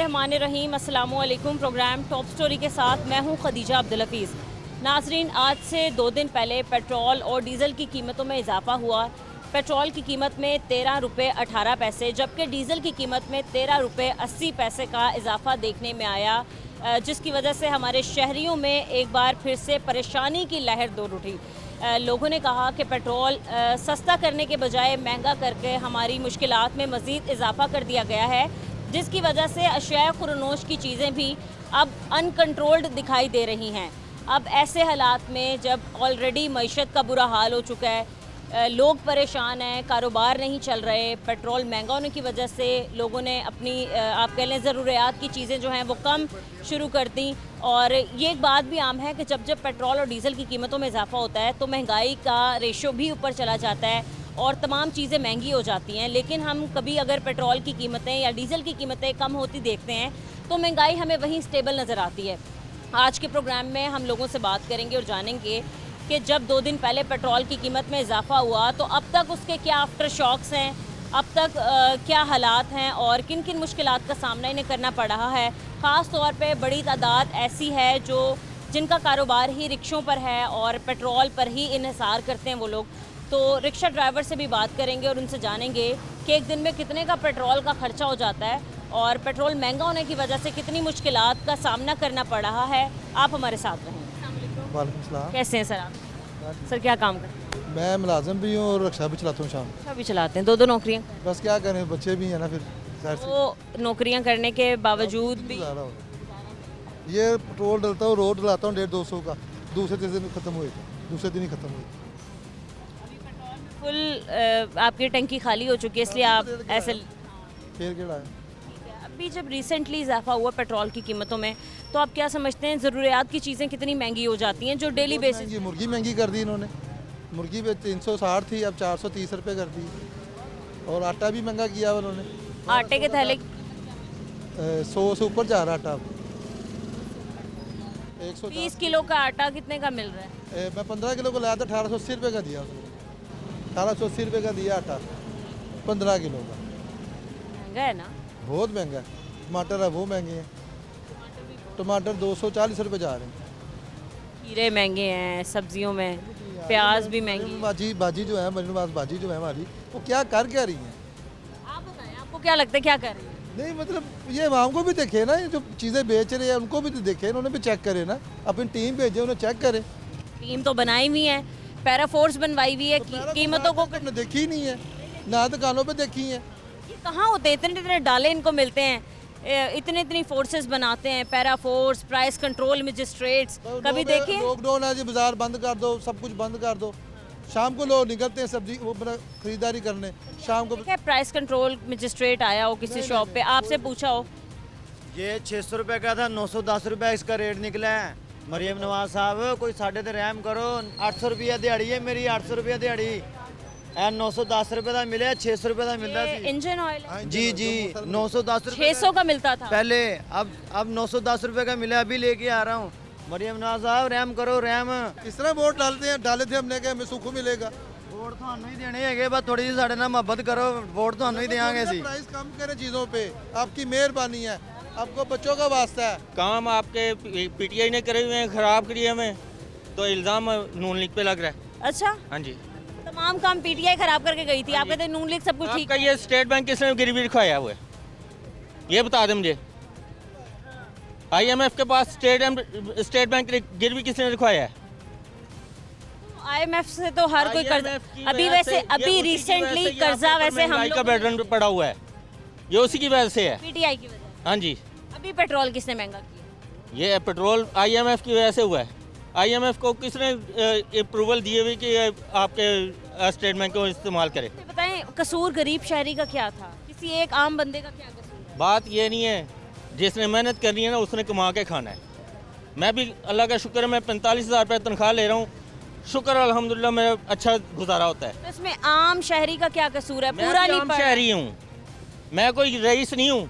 बिस्मिल्लाहिर्रहमानिर्रहीम। अस्सलामुअलैकुम। Programme top story के साथ मैं हूं खदीजा अब्दुल हफीज़। नाजरीन, आज से 2 दिन पहले पेट्रोल और डीज़ल की कीमतों में इजाफा हुआ। पेट्रोल की कीमत में 13 रुपये 18 पैसे जबकि डीज़ल की कीमत में 13 रुपये 80 पैसे का इजाफा देखने में आया, जिसकी वजह से हमारे शहरियों में एक बार फिर से परेशानी की लहर दौड़ उठी। लोगों ने कहा कि पेट्रोल सस्ता करने के बजाय महंगा करके हमारी मुश्किलात में मज़ीद इजाफा कर दिया गया है, जिसकी वजह से अशिया खुरनोश की चीज़ें भी अब अनकंट्रोल्ड दिखाई दे रही हैं। अब ऐसे हालात में जब ऑलरेडी मईशत का बुरा हाल हो चुका है, लोग परेशान हैं, कारोबार नहीं चल रहे, पेट्रोल महंगा होने की वजह से लोगों ने अपनी आप कह लें ज़रूरियात की चीज़ें जो हैं वो कम शुरू कर दी। और ये एक बात भी आम है कि जब जब पेट्रोल और डीज़ल की कीमतों में इजाफा होता है तो महंगाई का रेशो भी ऊपर चला जाता है और तमाम चीज़ें महंगी हो जाती हैं। लेकिन हम कभी अगर पेट्रोल की कीमतें या डीज़ल की कीमतें कम होती देखते हैं तो महंगाई हमें वहीं स्टेबल नज़र आती है। आज के प्रोग्राम में हम लोगों से बात करेंगे और जानेंगे कि जब 2 दिन पहले पेट्रोल की कीमत में इजाफा हुआ तो अब तक उसके क्या आफ्टर शॉक्स हैं, अब तक क्या हालात हैं और किन किन मुश्किलात का सामना इन्हें करना पड़ रहा है। ख़ास तौर पे बड़ी तादाद ऐसी है जिनका कारोबार ही रिक्शों पर है और पेट्रोल पर ही इन्हिसार करते हैं वो लोग। तो रिक्शा ड्राइवर से भी बात करेंगे और उनसे जानेंगे कि एक दिन में कितने का पेट्रोल का खर्चा हो जाता है और पेट्रोल महंगा होने की वजह से कितनी मुश्किलात का सामना करना पड़ रहा है। आप हमारे साथ रहें। वालेकुम सलाम। कैसे हैं सर आप? सर क्या काम करते हैं? मैं मुलाजिम भी हूँ और रिक्शा भी चलाता हूँ शाम। रिक्शा भी चलाते हैं, 2 नौकरियाँ? बस क्या करें, बच्चे भी हैं ना, फिर शहर से तो नौकरियाँ करने के बावजूद भी गुजारा हो रहा है। ये पेट्रोल डलता हूँ, रोड डलाता हूँ 150-200 का, दूसरे तीसरे दिन खत्म हुई, दूसरे दिन ही खत्म हुई। फुल आपकी टंकी खाली हो चुकी है, इसलिए आप ऐसे फिर क्या है। अभी जब रिसेंटली इजाफा हुआ पेट्रोल की कीमतों में तो आप क्या समझते हैं ज़रूरियात की चीज़ें कितनी महंगी हो जाती हैं जो डेली बेसिस? ये मुर्गी महंगी कर दी इन्होंने। मुर्गी पे 360 थी, अब 430 रुपये कर दी। और आटा भी महंगा किया उन्होंने। आटे के थैले 100 से ऊपर जा रहा आटा अब। 20 किलो का आटा कितने का मिल रहा है? मैं 15 किलो को लाया था, 1880 रुपये का दिया उसने। 1880 रुपये का दिया आटा 15 किलो का। महंगा है ना? बहुत महंगा है। टमाटर है वो महंगे हैं, टमाटर 240 रुपये जा रहे हैं। खीरे महंगे हैं, सब्जियों में प्याज भी महंगी। बाजी जो है मेरे पास, बाजी जो है हमारी, वो क्या कर क्या रही है? आप बताएं, आपको क्या लगता है क्या कर रही है? नहीं मतलब ये आवाम को भी देखे ना, ये जो चीज़ें बेच रहे हैं उनको भी तो देखे, उन्होंने भी चेक करे ना, अपनी टीम भेजे, उन्हें चेक करे। टीम तो बनाई हुई है, पैरा फोर्स बनवाई हुई है, कीमतों को हमने देखी ही नहीं है ना, दुकानों पे देखी है। ये कहाँ होते, इतने इतने डाले इनको मिलते हैं, इतनी इतनी फोर्सेस बनाते हैं, para force, price control magistrates, कभी देखे? लॉकडाउन है जी, बाजार बंद कर दो, सब कुछ बंद कर दो। शाम को लोग निकलते हैं सब्जी वो खरीदारी करने, शाम को क्या प्राइस कंट्रोल मजिस्ट्रेट आया हो किसी शॉप पे, आपसे पूछा हो? ये 600 रुपये का था, 910 रुपये इसका रेट निकला है। मरियम नवाज साहब कोई साढ़े ते रहम करो, 800 रुपया दिहाड़ी है मेरी, 800 रुपया दिहाड़ी। 910 रुपये का मिले, 600 रुपये का मिलता ये सी। इंजन ऑयल है? जी जी 910 रुपये 600 का मिलता था पहले, अब 910 रुपये का मिला, अभी लेके आ रहा हूँ। मरियम नवाज साहब रहम करो, रहम। इस तरह वोट डाले थे हमने कि हमें सुख मिलेगा। वोट थानू ही देने है, बस थोड़ी जी साढ़े नाल मोहब्बत करो, वोट थानू ही देंगे सी। प्राइस कम करें चीज़ों पे, आपकी मेहरबानी है, आपको बच्चों का वास्ता है। काम आपके पीटीआई ने करे हुए हैं, खराब करिए हमें, तो इल्ज़ाम नून लीग पे लग रहा है। अच्छा, हाँ जी। तमाम काम पीटीआई खराब करके गई थी, आप कहते हैं नून लीग सब कुछ ठीक आपका ये स्टेट बैंक किसने गिरवी रखवाया हुआ है, ये बता दें मुझे। IMF के पास स्टेट बैंक गिरवी किसने रखवाया है? IMF से तो हर कोई कर्जा, IMF की अभी वजह वैसे से- ये अभी उसी की रिसेंटली वजह से कर्जा यहाँ पे वैसे हम महंगाई का लोग बर्डन पड़ा हुआ है, ये उसी की वजह से है। पीटीआई की वजह। हाँ जी, अभी पेट्रोल किसने महंगा किया? ये पेट्रोल IMF की वजह से हुआ है। IMF को किसने अप्रूवल दिए हुए कि आपके स्टेट बैंक को इस्तेमाल करे? ये बताएं, कसूर गरीब शहरी का क्या था, किसी एक आम बंदे का क्या कसूर है? बात ये नहीं है, जिसने मेहनत करनी है ना उसने कमा के खाना है। मैं भी अल्लाह का शुक्र है, मैं 45,000 रुपये तनख्वाह ले रहा हूँ, शुक्र अल्हम्दुलिल्लाह मेरा अच्छा गुजारा होता है। तो इसमें आम शहरी का क्या कसूर है? मैं पूरा भी नहीं आम पड़ा। शहरी हूँ, मैं कोई रईस नहीं हूँ,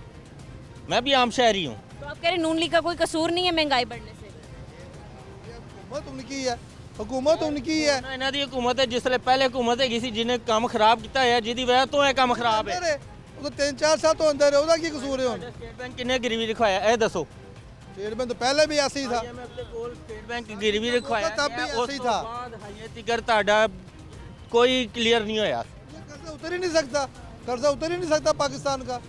मैं भी आम शहरी हूँ। तो आप कह रहे हैं नून लीग का कोई कसूर नहीं है महंगाई बढ़ने से? हुकूमत उनकी है, हुकूमत उनकी है। इन्हों की हुकूमत है, जिसले पहले हुकूमत है जिन्हें काम खराब किया है, जिसकी वजह तो है काम खराब है। ਉਹ ਤਾਂ 3-4 ਸਾਲ ਤੋਂ ਅੰਦਰ ਹੈ, ਉਹਦਾ ਕੀ ਕਸੂਰ ਹੈ ਹੁਣ? स्टेट बैंक किन्ने गिरवी रखवाया ए दसो स्टेट बैंक तो पहले भी ऐसे ही था। स्टेट बैंक गिरवी रखवाया तब भी ऐसे ही था। हजे तिकर ਤੁਹਾਡਾ कोई क्लियर नहीं होया। ये कर्जा उतर ही नहीं सकता, कर्जा उतर ही नहीं सकता पाकिस्तान का।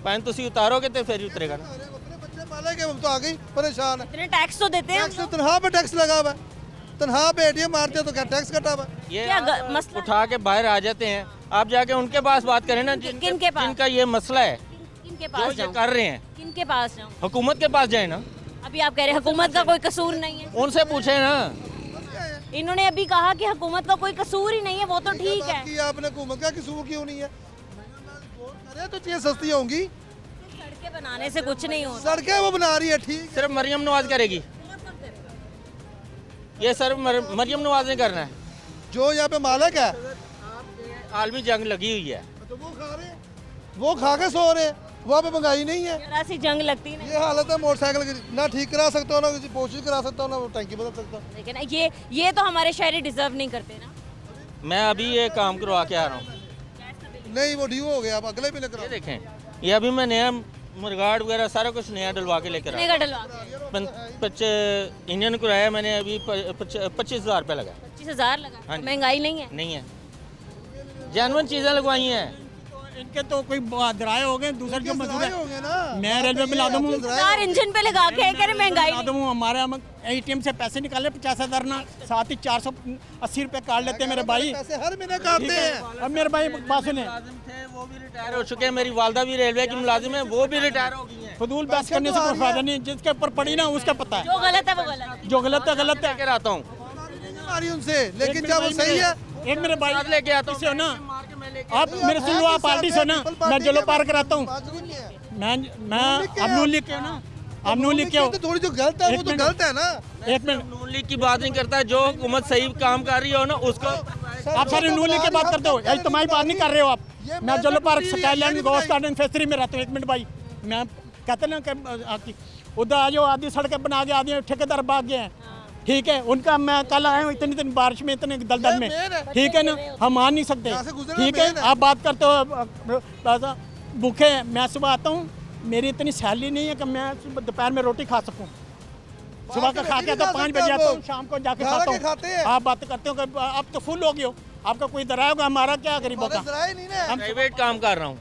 पैन ਤੁਸੀਂ ਉਤਾਰੋਗੇ ਤੇ ਫਿਰ ਉਤਰੇਗਾ ना। अरे अपने बच्चे पालेंगे, हम तो आ गई परेशान है। इतने टैक्स तो देते हैं टैक्स तो तनख्वाह पे टैक्स लगा हुआ है, तनख्वाह पे एटीएम मारते हैं तो क्या टैक्स कटा हुआ है? ये क्या आप मसला उठा के बाहर आ जाते हैं, आप जाके उनके पास बात करें ना किनके पास? जिनका ये मसला है, किनके जो पास ये जाऊं? कर रहे हैं, किनके पास जाऊं? हुकूमत के पास जाए ना, अभी आप कह रहे हैं हुकूमत का कोई कसूर नहीं है। उनसे पूछे ना। इन्होंने अभी कहा कि हुकूमत का कोई कसूर ही नहीं है, वो तो ठीक है। बात की आपने हुकूमत का कसूर क्यों नहीं है? करे तो चीज़ें सस्ती होंगी, सड़कें बनाने से कुछ नहीं होता। सड़कें वो बना रही है ठीक है। सिर्फ मरियम नवाज करेगी ये, सिर्फ मरियम नवाज ने करना है। जो यहाँ पे मालिक है आलमी जंग लगी हुई है, तो वो खा रहे हैं, वो खा के सो रहे हैं, वहाँ पे महंगाई नहीं है। जरा सी जंग लगती नहीं, ये हालत है मोटरसाइकिल की, ना ठीक करा सकता हो, ना किसी कोशिश करा सकता हो, ना वो टैंकी बदल सकता हो। लेकिन ये तो हमारे शहरी डिजर्व नहीं करते ना। मैं अभी ये काम करवा के आ रहा हूँ। नहीं वो ड्यू हो गया, अब अगले भी ये करा। देखें, ये अभी मैं नया मुर्गाड़ वगैरह सारा कुछ नया डलवा के लेकर कितने आया। का डलवा? इंडियन कराया मैंने अभी 25,000 रुपये लगा। 25,000 लगा? हाँ जी। महंगाई नहीं है? नहीं है, जेन्युइन चीज़ें लगवाई हैं। इनके तो कोई दराए हो गए, दूसरे जो मजदूर सराय है हो गए ना। मैं रेलवे में ला दूँ, 4 इंजन पे लगा के कह रहे महंगाई ला नहीं। दूँ। हमारे हम ATM से पैसे निकाले 50,000 ना, साथ ही 480 रुपये काट लेते हैं मेरे भाई। पैसे हर महीने काटते हैं। अब मेरे भाई बात सुने, मुलाजिम थे वो भी रिटायर हो चुके हैं, मेरी वालदा भी रेलवे की मुलाजिम है, वो भी रिटायर हो गई हैं। फजूल बहस करने से कोई फायदा नहीं, जिसके ऊपर पड़ी ना उसका पता है, जो गलत है वो गलत है। जो गलत है गलत है। लेकर आता हूँ, आ रही उनसे, लेकिन जब वो सही है एक मेरे भाई साथ लेके आता हूँ। से हो ना, आप मेरे सुन लो, आप पार्टी से हो ना, मैं जलो पार कराता हूँ, मैं आप नून लिख के हो ना, आप नून लिख के हो। तो थोड़ी जो गलत है वो एक तो मिनट। गलत है ना। एक मिनट, नून लीग की बात नहीं करता, जो हुकूमत सही काम कर रही हो ना उसको। आप सारे नून लिख के बात करते हो, यही तुम्हारी बात नहीं कर रहे हो आप। मैं जलो पार्क स्काईलैंड गोस्ट गार्डन फेसरी में रहता हूँ। एक मिनट भाई, मैं कहते ना कि उधर आ जाओ, आधी सड़कें बना के आदि ठेकेदार भाग गए हैं, ठीक है। उनका मैं कल आया हूँ इतनी बारिश में, इतने दलदल में, ठीक है ना, हम मान नहीं सकते, यहाँ से गुजरना ठीक है। मेन है। आप बात करते हो भूखे हैं, मैं सुबह आता हूँ, मेरी इतनी सैलरी नहीं है कि मैं सुबह दोपहर में रोटी खा सकूँ। सुबह का खा के आता हूँ, 5 बजे आता हूँ, शाम को जाके खाना के खाता खाते हूँ। हैं। आप बात करते हो कि आप तो फुल हो गए हो, आपका कोई दराया होगा, हमारा क्या गरीबों का। सराय नहीं ना। प्राइवेट काम कर रहा हूँ,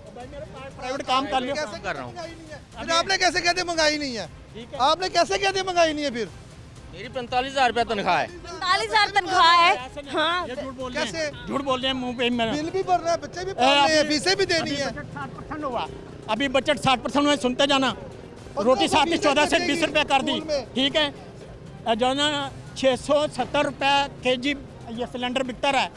प्राइवेट काम कर लियो। कैसे कर रहा हूँ। फिर आपने कैसे कहते महंगाई नहीं है? आपने कैसे कहते महंगाई नहीं है? फिर मेरी 45,000 रुपये तनख्वाह है। 45,000 तनख्वाह है। हाँ, ये झूठ बोल रहे कैसे? हैं, झूठ बोल रहे हैं मुंह पे मेरा। बिल भी भरना है, बच्चे भी पालने हैं, फीसें भी देनी है। 60% हुआ, अभी बजट 60% हुआ, सुनते जाना। रोटी साथ ही 14 से 20 रुपए कर दी, ठीक है। जो ना 670 रुपए kg ये सिलेंडर बिकता रहा है,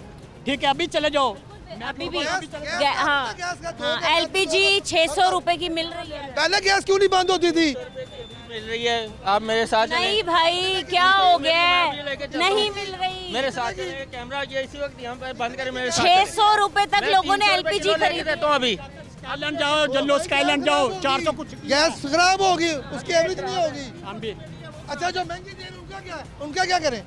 ठीक है। अभी चले जाओ, अभी भी गैस हाँ, गैस का हाँ, LPG 600 रुपए की मिल रही है। पहले गैस क्यों नहीं बंद होती थी? मिल रही है, आप मेरे साथ चलें। नहीं भाई, क्या हो गया मैं अभी लेके है? चलता नहीं हूँ। मिल रही। मेरे साथ चलें, कैमरा ये इसी वक्त यहाँ पर बंद करें, मेरे साथ 600 रुपए तक मैं लोगों ने 300 रुपए LPG किलो लेके खरीदी। देता हूँ अभी। स्काईलैंड जाओ, जल्लो स्काईलैंड जाओ, 400 कुछ। गैस खराब होगी, उसकी एवरेज नहीं होगी। हम भी अच्छा जो महंगी दे रहे हैं, उनका क्या है? उनका क्या करें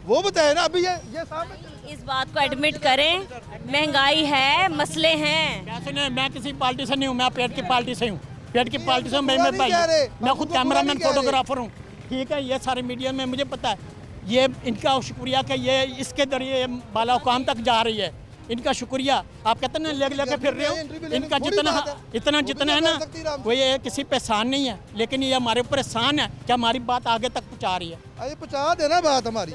वो बताए ना। अभी ये सामने इस बात को एडमिट करें, महंगाई है, मसले हैं। क्या सुने, मैं किसी पार्टी से नहीं हूँ, मैं पेट की पार्टी से हूँ, पेट की पार्टी से मैं बुरा मेरे नहीं भाई कह रहे, मैं हम खुद तुमको बुरा कैमरामैन नहीं कह रहे। फोटोग्राफर हूँ, ठीक है। ये सारे मीडिया में मुझे पता है, ये इनका शुक्रिया कि ये इसके जरिए बाला हुकाम तक जा रही है, इनका शुक्रिया। आप कहते हैं ना लेके फिर रहे हो, इनका जितना जितना है ना वो ये किसी पे एहसान नहीं है, लेकिन ये हमारे ऊपर एहसान है कि हमारी बात आगे तक पहुँचा रही है। अरे पहुंचा देना बात हमारी।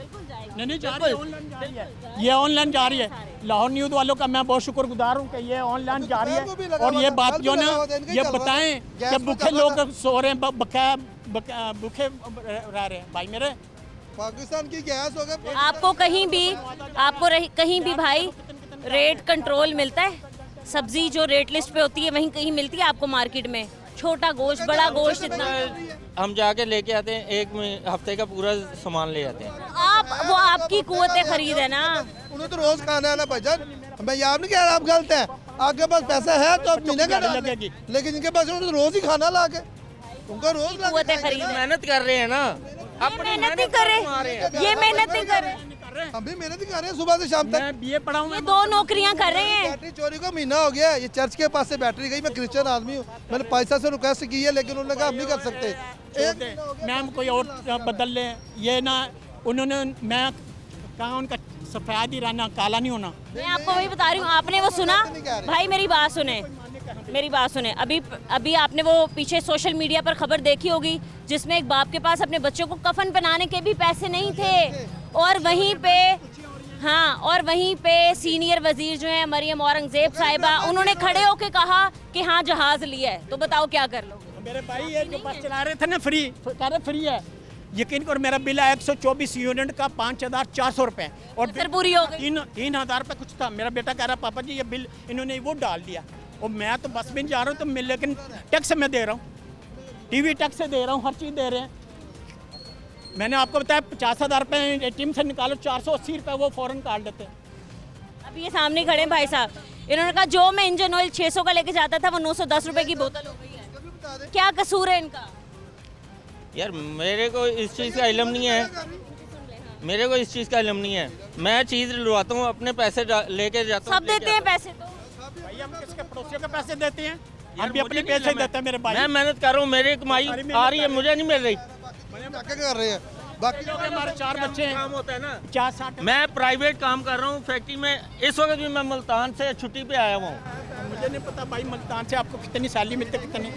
नहीं जा रही है, ऑनलाइन जा रही है, ये ऑनलाइन जा रही है। लाहौर न्यूज़ वालों का मैं बहुत शुक्रगुजार हूँ कि ये ऑनलाइन जा रही है। और ये बात जो ना ये बताएं कि भूखे लोग सो रहे हैं, भूखे रह रहे हैं भाई मेरे। पाकिस्तान की गैस हो गई। आपको कहीं भी भाई रेट कंट्रोल मिलता है। सब्जी जो रेट लिस्ट पे होती है वहीं कहीं मिलती है आपको मार्केट में? छोटा गोश्त, बड़ा गोश्त, इतना हम जाके लेके आते हैं, एक हफ्ते का पूरा सामान ले आते हैं। वो आपकी कुव्वत खरीद है ना। उन्हें तो रोज खाना है ना भाईजान। मैं याद नहीं कह रहा आप गलत है, आपके पास पैसा है तो आप मिलेगा ना, लेकिन इनके पास उन्हें तो रोज ही खाना ला के, उनका रोज ला के कुव्वत खाएंगे। खरीद है। मेहनत कर रहे हैं ना, मेहनत नहीं कर रहे, ये मेहनत नहीं कर रहे। रहे हैं। हम भी मेहनत ही कर रहे हैं सुबह से शाम तक। मैं बीए पढ़ा हूँ। ये 2 नौकरियां कर रहे हैं। बैटरी चोरी को महीना हो गया, ये चर्च के पास से बैटरी गई। मैं क्रिश्चियन आदमी हूँ, मैंने पैसा से रिक्वेस्ट की है, लेकिन उन्होंने कहा हम नहीं कर सकते। एक महीना हो गया। मैम कोई और बदल लें, ये ना उन्होंने, मैं कहा उनका सफ़ेद ही रहना, काला नहीं होना। मैं आपको वही बता रही हूँ, आपने वो सुना भाई, मेरी बात सुने, मेरी बात सुने। अभी आपने वो पीछे सोशल मीडिया पर खबर देखी होगी जिसमें एक बाप के पास अपने बच्चों को कफन बनाने के भी पैसे नहीं थे, और वहीं पे, हाँ, और वहीं पे सीनियर वजीर जो है मरियम औरंगजेब साहिबा, उन्होंने खड़े होके कहा कि हाँ जहाज लिया है। तो बताओ क्या कर लो। मेरे भाई ये जो बस चला रहे थे ना फ्री, कह रहे फ्री है, यकीन करो मेरा बिल है 124 यूनिट का 5400 रुपये, और फिर पूरी हो गई। 3000 रुपये कुछ था। मेरा बेटा कह रहा पापा जी ये बिल इन्होंने वो डाल दिया, और मैं तो बस में नहीं जा रहा हूँ, तो मैं लेकिन टैक्स में दे रहा हूँ, टीवी टैक्स से दे रहा हूँ, हर चीज़ दे रहे हैं। मैंने आपको बताया 50,000 रुपये ATM से निकालो, 480 रुपये वो फ़ौरन काट देते हैं। अब ये सामने खड़े हैं भाई साहब, इन्होंने कहा जो मैं इंजन ऑयल 600 का लेके जाता था वो 910 रुपए की बोतल हो गई है। क्या कसूर है इनका? यार मेरे को इस चीज़ का इल्म नहीं है, मेरे को इस चीज़ का इल्म नहीं है। मैं चीज़ लुवाता हूँ, अपने पैसे लेके जाता हूँ। सब देते हैं पैसे तो। भाई हम किसके पड़ोसियों के पैसे देते हैं, हम भी अपने पैसे देते हैं। मेरे भाई मैं मेहनत कर रहा हूँ, मेरी कमाई आ रही है, मुझे नहीं मिल रही। क्या कर रहे हैं बाकी लोग, हमारे 4 बच्चे हैं, काम होता है ना। 50-60। मैं प्राइवेट काम कर रहा हूँ फैक्ट्री में, इस वक्त भी मैं मुल्तान से छुट्टी पे आया हुआ हूँ। मुझे नहीं पता भाई मुल्तान से आपको कितनी सैलरी मिलती, कितनी।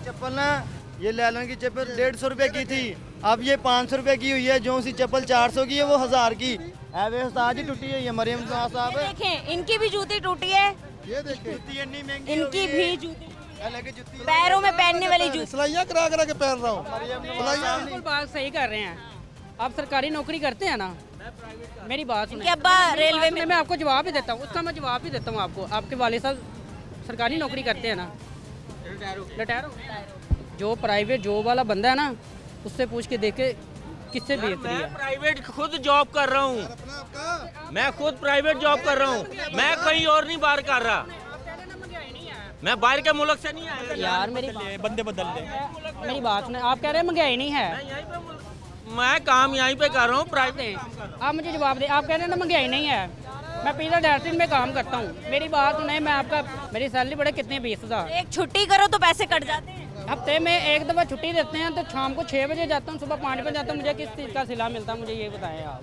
चप्पल ना, ये लैलन की चप्पल 150 रुपए की थी, अब ये 500 रुपए की हुई है। जो सी चप्पल 400 की है वो 1000 की है। वे उस्ताद जी टूटी है ये मरियम साहब, देखें इनकी भी जूती टूटी है, ये देखिए जूती इतनी महंगी इनकी भी जूती, हालांकि जूती पैरों में पहनने वाली जूती। सिलाइयाँ करा करा के पहन रहा हूँ, सिलाइयाँ। बिल्कुल बात सही कर रहे हैं। आप सरकारी नौकरी करते हैं ना, मेरी बात सुनिए। इनके अब्बा रेलवे में। मैं आपको जवाब भी देता हूँ, उसका मैं जवाब भी देता हूँ आपको। आपके वाले साहब सरकारी नौकरी करते हैं ना, रिटायर हो। जो प्राइवेट जॉब वाला बंदा है ना, उससे पूछ के देखे किससे बेहतरी है। मैं प्राइवेट खुद जॉब कर रहा हूँ, मैं खुद प्राइवेट जॉब कर रहा हूँ, मैं कहीं और नहीं बाहर कर रहा, मैं बाहर के मुल्क से नहीं आया। यार बंदे बदल ले। मेरी बात सुने, आप कह रहे हैं महंगाई नहीं है। मैं काम यहीं पे कर रहा हूँ प्राइवेट। आप मुझे जवाब दें, आप कह रहे हैं ना महंगाई नहीं है। मैं पिज़्ज़ा डायरेक्टिंग में काम करता हूँ, मेरी बात सुने, मैं आपका, मेरी सैलरी बढ़े कितनी 20,000। एक छुट्टी करो तो पैसे कट जाते हैं। हफ्ते में एक दफ़ा छुट्टी देते हैं, तो शाम को 6 बजे जाता हूँ, सुबह 5 बजे जाता हूँ। मुझे किस चीज़ का सिला मिलता है, मुझे ये बताएं आप।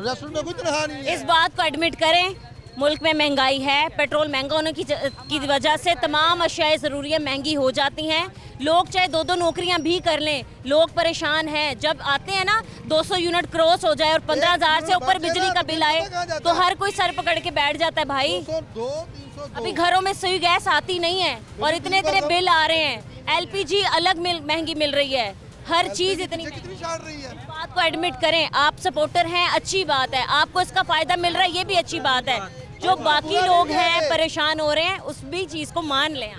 रेस्टोरेंट में कोई तनख्वाह नहीं है। इस बात को एडमिट करें, मुल्क में महंगाई है, पेट्रोल महंगा होने की वजह से तमाम अशियाए ज़रूरियाँ महंगी हो जाती हैं। लोग चाहे 2-2 नौकरियां भी कर लें, लोग परेशान हैं। जब आते हैं ना 200 यूनिट क्रॉस हो जाए और 15,000 से ऊपर बिजली का बिल आए, तो हर कोई सर पकड़ के बैठ जाता है भाई। 200-300 अभी घरों में सुई गैस आती नहीं है और इतने इतने बिल आ रहे हैं। LPG अलग महंगी मिल रही है, हर चीज़ इतनी कितनी छाड़ रही है। बात को एडमिट करें। आप सपोर्टर हैं, अच्छी बात है, आपको इसका फायदा मिल रहा है, ये भी अच्छी बात है। जो बाकी लोग हैं परेशान हो रहे हैं, उस भी चीज़ को मान लें।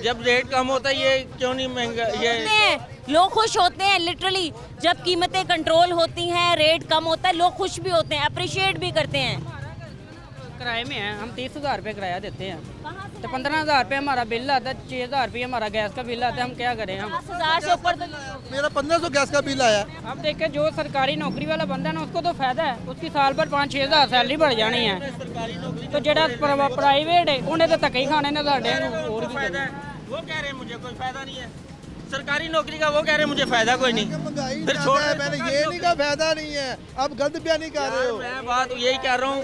जब रेट कम होता है ये क्यों नहीं महंगा, ये लोग खुश होते हैं लिटरली। जब कीमतें कंट्रोल होती हैं, रेट कम होता है, लोग खुश भी होते हैं, अप्रिशिएट भी करते हैं। किराए में है, हम 30,000 रुपये किराया देते हैं, तो 15,000 रुपये हमारा बिल आता है, 6,000 रुपये हमारा गैस का बिल आता है। हम क्या करें? हम 10,000 से ऊपर तो मेरा 1500 गैस का बिल आया। अब देखें, जो सरकारी नौकरी वाला बंदा है ना, उसको तो फायदा है, उसकी साल भर 5-6 हज़ार सैलरी बढ़ जानी है। तो जेड़ा प्राइवेट है उन्हें तो धक्के ही खाने ने साढ़े और भी फायदा है, वो कह रहे हैं मुझे कोई फायदा नहीं है सरकारी नौकरी का, वो कह रहे हैं मुझे फायदा कोई नहीं। फिर छोड़, मैंने ये नहीं कहा फायदा नहीं है, अब गलत बयान नहीं कर रहे हो। मैं बात यही कह रहा हूँ,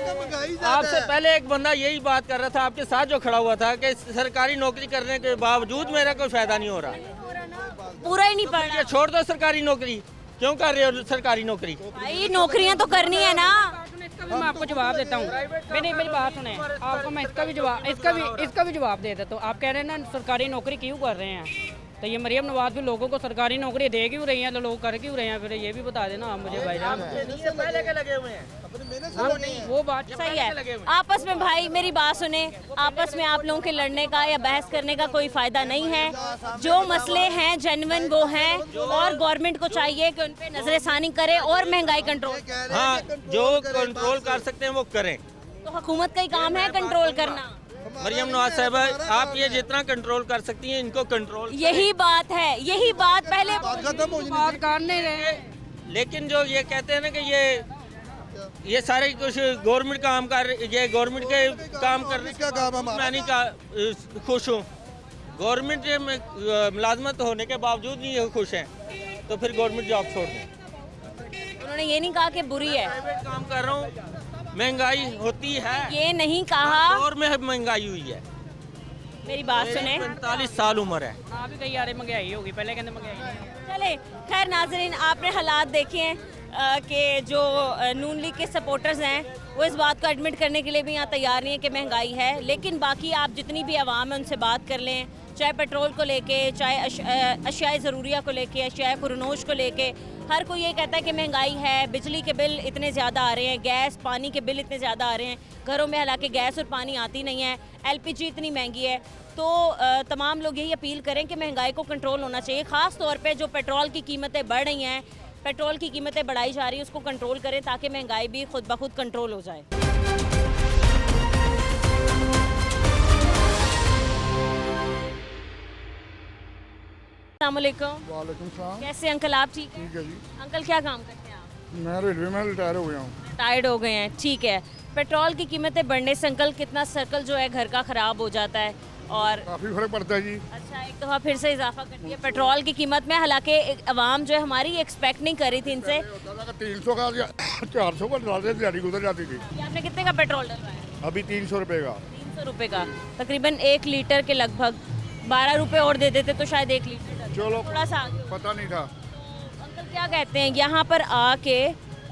आपसे पहले एक बंदा यही बात कर रहा था आपके साथ जो खड़ा हुआ था कि सरकारी नौकरी करने के बावजूद मेरा कोई फायदा नहीं हो रहा। पूरा ही नहीं पड़ रहा। ये छोड़ दो सरकारी नौकरी, क्यों कर रहे हो सरकारी नौकरी? भाई नौकरियां तो करनी है ना। इसका भी मैं आपको जवाब देता हूँ। मेरी बात सुने, आपको मैं इसका भी जवाब दे देता हूँ। आप कह रहे हैं ना सरकारी नौकरी क्यों कर रहे हैं, तो ये मरियम नवाज भी लोगों को सरकारी नौकरी दे क्यों रही हैं, तो लोग कर क्यों रहे हैं? फिर ये भी बता देना आप मुझे भाईजान। पहले के लगे हुए हैं, वो बात सही है। आपस में भाई मेरी बात सुने, आपस में आप लोगों के लड़ने का या बहस करने का कोई फायदा नहीं है। जो मसले हैं जेन्युइन वो हैं, और गवर्नमेंट को चाहिए कि उन पे नजरसानी करे और महंगाई कंट्रोल। हाँ जो कंट्रोल कर सकते हैं वो करें। तो हुकूमत का ही काम है कंट्रोल करना। मरियम नवाज साहब, आप ये जितना कंट्रोल कर सकती हैं इनको कंट्रोल, यही बात है, यही बात पहले बात खत्म हो बात कर नहीं रहे। लेकिन जो ये कहते हैं ना कि ये सारे कुछ गवर्नमेंट काम कर, ये गवर्नमेंट के काम करने इसका काम हमारा मैं नहीं खुश हूँ। गवर्नमेंट में मुलाजमत होने के बावजूद नहीं ये खुश हैं, तो फिर गवर्नमेंट जॉब छोड़ दें। उन्होंने ये नहीं कहा कि बुरी है, प्राइवेट काम कर रहा हूँ, महंगाई होती है, ये नहीं कहा। और में महंगाई हुई है। मेरी बात सुने, 45 साल उम्र है। आप भी कहीं यार महंगाई होगी, पहले कहते महंगाई नहीं। चले खैर नाजरीन, आपने हालात देखे हैं कि जो नून लीग के सपोर्टर्स हैं वो इस बात को एडमिट करने के लिए भी यहाँ तैयार नहीं है कि महंगाई है। लेकिन बाकी आप जितनी भी आवाम है उनसे बात कर लें, चाहे पेट्रोल को लेके, चाहे अशियाए ज़रूरिया को लेके, अशियाए पुरनोश को लेके, हर कोई ये कहता है कि महंगाई है, बिजली के बिल इतने ज़्यादा आ रहे हैं, गैस पानी के बिल इतने ज़्यादा आ रहे हैं, घरों में हालांकि गैस और पानी आती नहीं है, LPG इतनी महंगी है। तो तमाम लोग यही अपील करें कि महंगाई को कंट्रोल होना चाहिए। ख़ास तौर पे जो पेट्रोल की कीमतें बढ़ रही हैं, पेट्रोल की कीमतें बढ़ाई जा रही हैं, उसको कंट्रोल करें ताकि महंगाई भी खुद ब खुद कंट्रोल हो जाए। अस्सलामुअलैकुम। वालेकुम सलाम। कैसे अंकल, आप ठीक हैं? ठीक है जी, अंकल क्या काम करते हैं आप? मैं रेलवे में रिटायर हो गया हूँ। टायर्ड हो गए हैं, ठीक है। पेट्रोल की कीमतें बढ़ने से अंकल कितना सर्कल जो है घर का ख़राब हो जाता है। और काफ़ी फर्क पड़ता है जी। अच्छा, एक दफ़ा फिर से इजाफा कर दिया पेट्रोल की कीमत में। हालांकि आवाम जो है हमारी एक्सपेक्ट नहीं कर रही थी इनसे। होता था कि 300 का या 400 का डालते दिहाड़ी गुजर जाती थी। ये आपने कितने का पेट्रोल डलवाया? अभी 300 रुपये का। 300 रुपये का, तकरीबन 1 लीटर के लगभग। 12 रुपये और दे देते तो शायद 1 लीटर डलता। चलो थोड़ा सा आगे हो। पता नहीं था। तो अंकल क्या कहते हैं, यहाँ पर आके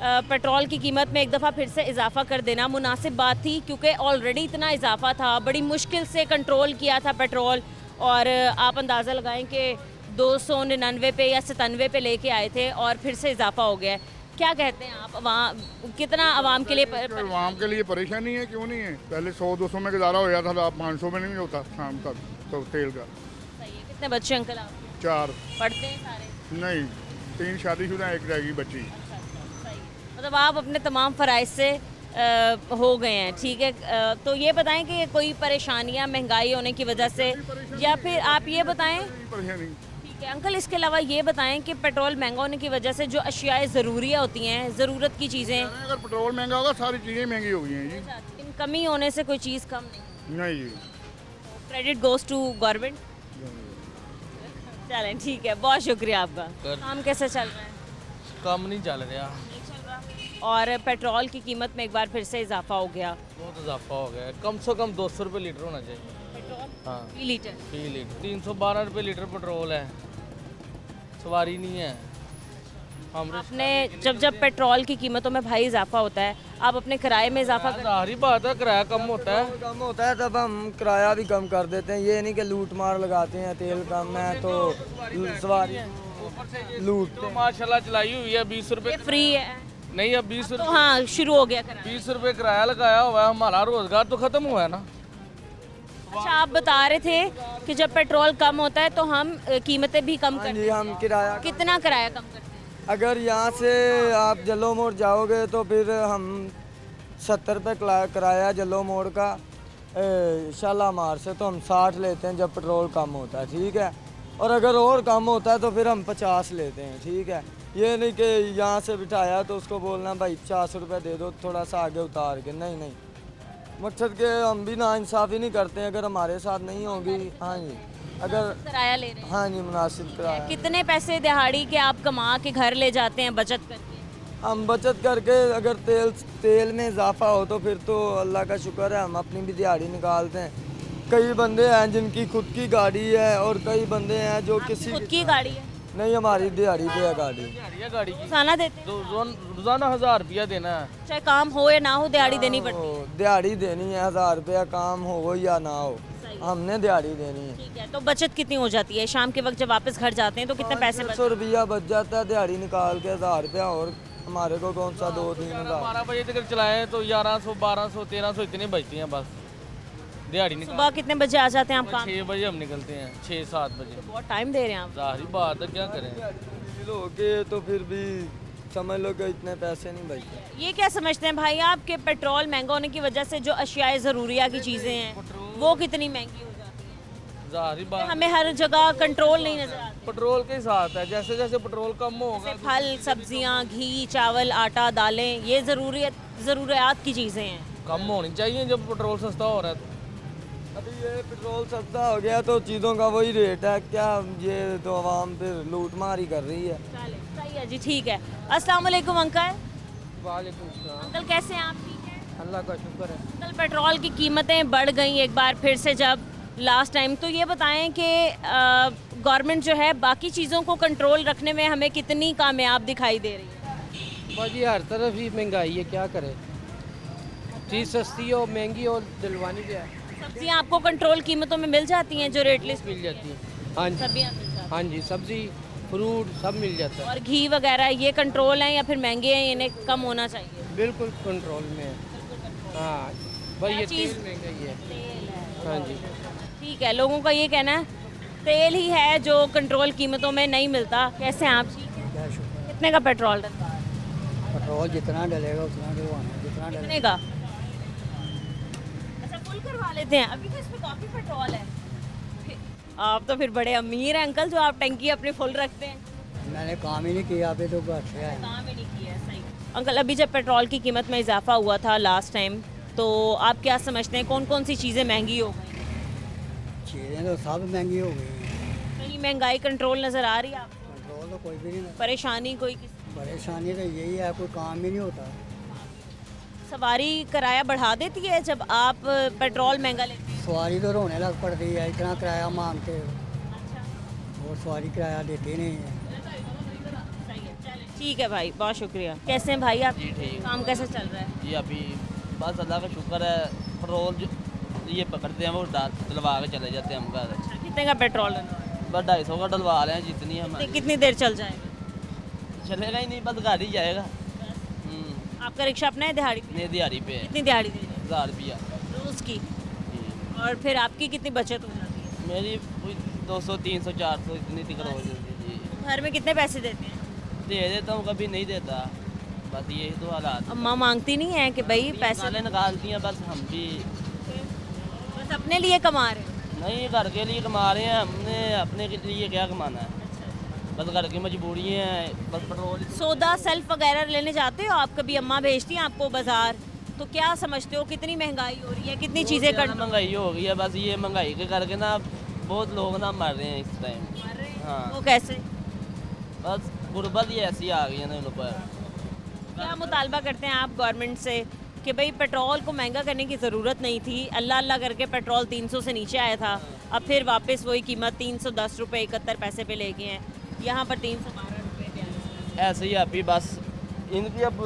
पेट्रोल की कीमत में एक दफ़ा फिर से इजाफा कर देना मुनासिब बात थी? क्योंकि ऑलरेडी इतना इजाफा था, बड़ी मुश्किल से कंट्रोल किया था पेट्रोल, और आप अंदाज़ा लगाएं कि 299 पे या 97 पे लेके आए थे और फिर से इजाफा हो गया है। क्या कहते हैं आप, वहाँ कितना आवाम के लिए आवाम के लिए परेशानी है, क्यों नहीं है? पहले 100-200 में गुजारा हो जाता था, अब 500 में नहीं होता शाम तक तो तेल का। सही है। कितने बच्चे अंकल आप? 4 पढ़ते हैं सारे? नहीं, 3 शादीशुदा, 1 रहेगी बच्ची। मतलब आप अपने तमाम फ़राइज़ से हो गए हैं, ठीक है। तो ये बताएं कि कोई परेशानियां महंगाई होने की वजह से, या फिर आप ये बताएं, परेशानी ठीक है अंकल, इसके अलावा ये बताएं कि पेट्रोल महंगा होने की वजह से जो अशियाए ज़रूरिया होती हैं, ज़रूरत की चीज़ें, अगर पेट्रोल महंगा होगा सारी चीज़ें महंगी हो गई हैं जी। इन कमी होने से कोई चीज़ कम नहीं? नहीं जी। Credit goes to government. चलें ठीक है, बहुत शुक्रिया आपका। काम कैसे चल रहा है? काम नहीं चल रहा। और पेट्रोल की कीमत में एक बार फिर से इजाफा हो गया। बहुत इजाफा हो गया है, कम से कम 200 रुपये लीटर होना चाहिए। पेट्रोल हाँ, 3 लीटर 3 लीटर 312 रुपये लीटर पेट्रोल है, सवारी नहीं है। हम आपने जब पेट्रोल की कीमतों में भाई इजाफा होता है, आप अपने किराए में इजाफा कर, जाहिर बात है, किराया कम होता है। कम होता है तब हम किराया भी कम कर देते हैं। ये नहीं कि लूट मार लगाते हैं, तेल कम है तो सवारी लूटते हैं। माशाल्लाह चलाई हुई है 20 रुपये फ्री है नहीं, अब 20 तो हाँ शुरू हो गया किराया। 20 रुपये किराया लगाया हुआ है, हमारा रोजगार तो खत्म हुआ है ना। अच्छा, आप बता रहे थे कि जब पेट्रोल कम होता है तो हम कीमतें भी कम हाँ करते जी, हम किराया हैं। कितना किराया कम करते हैं? अगर यहाँ से आप जलो मोड़ जाओगे तो फिर हम 70 रुपये किराया जलो मोड़ का, शालामार से तो हम 60 लेते हैं जब पेट्रोल कम होता है, ठीक है। और अगर और कम होता है तो फिर हम 50 लेते हैं, ठीक है। ये नहीं कि यहाँ से बिठाया तो उसको बोलना भाई 50 रुपये दे दो थोड़ा सा आगे उतार के, नहीं नहीं। मकसद के हम भी ना इंसाफ़ी नहीं करते हैं, अगर हमारे साथ नहीं होगी। हाँ जी, अगर किराया ले रहे हैं। हाँ जी, मुनासिब किराया। कितने पैसे दिहाड़ी के आप कमा के घर ले जाते हैं बचत करके? हम बचत करके, अगर तेल में इजाफा हो तो फिर तो अल्लाह का शुक्र है, हम अपनी भी दिहाड़ी निकालते हैं। कई बंदे हैं जिनकी खुद की गाड़ी है और कई बंदे हैं जो किसी खुद की गाड़ी है? नहीं, हमारी दिहाड़ी पे है गाड़ी। गाड़ी की रोजाना देते हैं? रोजाना 1000 रुपया देना है। चाहे काम हो या ना हो दिहाड़ी देनी पड़ती है। दिहाड़ी देनी है, 1000 रुपया काम हो या ना हो, हमने दिहाड़ी देनी है। ठीक है, तो बचत कितनी हो जाती है शाम के वक्त जब वापस घर जाते हैं तो कितने पैसे 100 रुपया बच जाता है दिहाड़ी निकाल के, 1000 रुपया और हमारे को कौन सा 2-3 हज़ार। 12 बजे तक चलाएं तो 1100 1200 1300 इतने बचती हैं बस दिहाड़ी निकाल। सुबह कितने बजे आ जाते हैं आप काम? 6 बजे हम निकलते हैं, 6-7 बजे। बहुत टाइम दे रहे हैं आप। जाहिर बात है, क्या करें। के तो फिर भी समझ लो कि इतने पैसे नहीं बचते। ये क्या समझते हैं भाई आप कि पेट्रोल महंगा होने की वजह से जो अशियाए ज़रूरिया की चीज़ें हैं? वो कितनी महंगी हो जाती है? जाहिर बात हमें हर जगह कंट्रोल नहीं नजर आता। पेट्रोल के साथ है, जैसे जैसे पेट्रोल कम होगा जैसे फल, सब्जियां, घी, चावल, आटा, दालें, ये ज़रूरियात की चीज़ें हैं। कम होनी चाहिए जब पेट्रोल सस्ता हो रहा है। अभी ये पेट्रोल सस्ता हो गया तो चीज़ों का वही रेट है, क्या ये तो आवाम फिर लूट मार ही कर रही है। सही है जी, ठीक है। अस्सलाम वालेकुम अंकल। वालेकुम सलाम। अंकल कैसे हैं आप? ठीक है अल्लाह का शुक्र है। अंकल, पेट्रोल की कीमतें बढ़ गई एक बार फिर से जब लास्ट टाइम, तो ये बताएं कि गवर्नमेंट जो है बाकी चीज़ों को कंट्रोल रखने में हमें कितनी कामयाब दिखाई दे रही है? बाजी हर तरफ ही महंगाई है, क्या करें, चीज़ सस्ती हो महंगी हो दिलवानी क्या है। सब्जियां आपको कंट्रोल कीमतों में मिल जाती हैं जो रेट लिस्ट मिल जाती है, हाँ जी सब्जियां मिल जाती हाँ जी, सब्जी फ्रूट सब मिल जाता हैं। है। और घी वगैरह ये कंट्रोल है या फिर महंगे हैं, इन्हें कम होना चाहिए? बिल्कुल कंट्रोल में है। हाँ भाई, ये चीज़? तेल महंगा ही है। हाँ जी, ठीक है, लोगों का ये कहना है तेल ही है जो कंट्रोल कीमतों में नहीं मिलता। कैसे हैं आप? ठीक है। कितने का पेट्रोल डलवा रहे हैं? पेट्रोल जितना डलेगा उतना डलवाना, जितना डलेगा। कितने का? अच्छा, फुल करवा लेते हैं। अभी तो इसमें काफ़ी पेट्रोल है। आप तो फिर बड़े अमीर हैं अंकल जो आप टंकी अपनी फुल रखते हैं। मैंने काम ही नहीं किया अभी तो बस है। काम ही नहीं किया, सही। अंकल, अभी जब पेट्रोल की कीमत में इजाफा हुआ था लास्ट टाइम, तो आप क्या समझते हैं कौन कौन सी चीज़ें महंगी हो गई? चीज़ें तो सब महंगी हो गई हैं। कहीं महंगाई कंट्रोल नज़र आ रही है आपको? कंट्रोल तो कोई भी नहीं। परेशानी कोई परेशानी तो यही है, कोई काम ही नहीं होता। सवारी किराया बढ़ा देती है जब आप पेट्रोल महंगा लेते हैं? सवारी तो रोने लग पड़ती है, इतना किराया मांगते हो और सवारी किराया देती नहीं है। ठीक है भाई, बहुत शुक्रिया। कैसे हैं भाई आप? जी ठीक। काम कैसे चल रहा है? जी अभी बस अल्लाह का शुक्र है, पेट्रोल जो ये पकड़ते हैं वो डलवा के चले जाते हैं हम घर। कितने का पेट्रोल डलवा? बस 250 का डलवा रहे हैं, जितनी हमारी। कितनी देर चल जाएगा? चलेगा ही नहीं, बस गाड़ी जाएगा। आपका रिक्शा अपना है दिहाड़ी पे? नहीं, दिहाड़ी पे है। कितनी दिहाड़ी दे रहे 1000 रुपया हैं रोज़ की? जी। और फिर आपकी कितनी बचत हो जाती है? मेरी कोई 200 300 400 इतनी टिकट हो जाती है जी। घर में कितने पैसे देते हैं? दे देता हूँ, कभी नहीं देता, बस यही तो हालात। अम्मा मांगती नहीं है कि भाई पैसे? निकालती हैं, बस हम भी बस अपने लिए कमा रहे हैं? नहीं, घर के लिए कमा रहे हैं, हमने अपने के लिए क्या कमाना है, बस घर की मजबूरी है, बस पेट्रोल। सौदा सेल्फ वगैरह लेने जाते हो आप कभी? अम्मा भेजती हैं आपको बाजार, तो क्या समझते हो कितनी महंगाई हो रही है, कितनी चीज़ें कर? महंगाई हो गई है, बस ये महंगाई के करके ना बहुत लोग ना मर रहे हैं इस टाइम। हाँ, वो कैसे? बस गुर्बत ही ऐसी आ गई है ना उन पर। क्या मुतालबा करते हैं आप गवर्नमेंट से कि भाई पेट्रोल को महंगा करने की ज़रूरत नहीं थी, अल्लाह अल्लाह करके पेट्रोल 300 से नीचे आया था, अब फिर वापस वही कीमत 310 रुपये 71 पैसे पे ले गए हैं, यहाँ पर 312 रुपये। ऐसे ही अभी बस इनकी अब